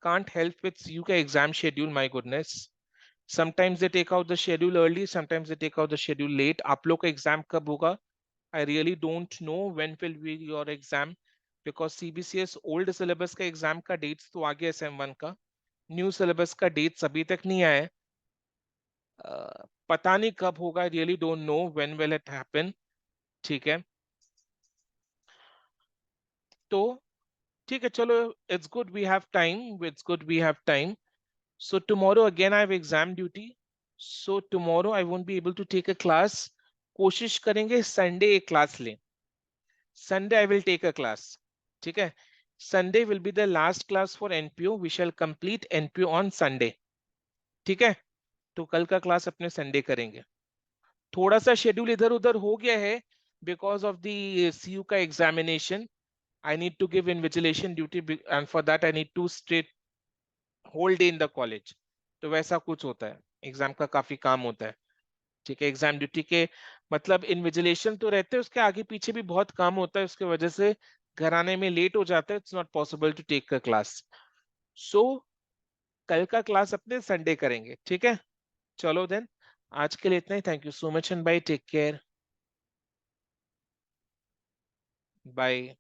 can't help with CU का exam schedule, my goodness. Sometimes they take out the schedule early, sometimes they take out the schedule late. आप लोग का exam कब होगा? I really don't know when will be your exam, because CBCS old syllabus का exam का dates तो आ गया SM1 का, new syllabus का dates अभी तक नहीं आया है। पता नहीं कब होगा, I really don't know when will it happen. ठीक है, तो ठीक है, चलो, it's good we have time, it's good we have time. So tomorrow again I have exam duty, so tomorrow I won't be able to take a class. कोशिश करेंगे Sunday एक class लें, Sunday I will take a class, ठीक है। Sunday will be the last class for NPO, we shall complete NPO on Sunday, ठीक है। तो कल का क्लास अपने संडे करेंगे। थोड़ा सा शेड्यूल इधर उधर हो गया है बिकॉज ऑफ द CU का examination. I need to give invigilation duty and for that I need to stay whole day in the college, तो वैसा कुछ होता है, एग्जाम का काफी काम होता है, ठीक है। एग्जाम ड्यूटी के मतलब इन्विजिलेशन तो रहते हैं, उसके आगे पीछे भी बहुत काम होता है, उसके वजह से घर आने में लेट हो जाता है, it's not possible to take a class. So कल का क्लास अपने संडे करेंगे, ठीक है। चलो देन, आज के लिए इतना ही। Thank you so much and bye, take care, bye.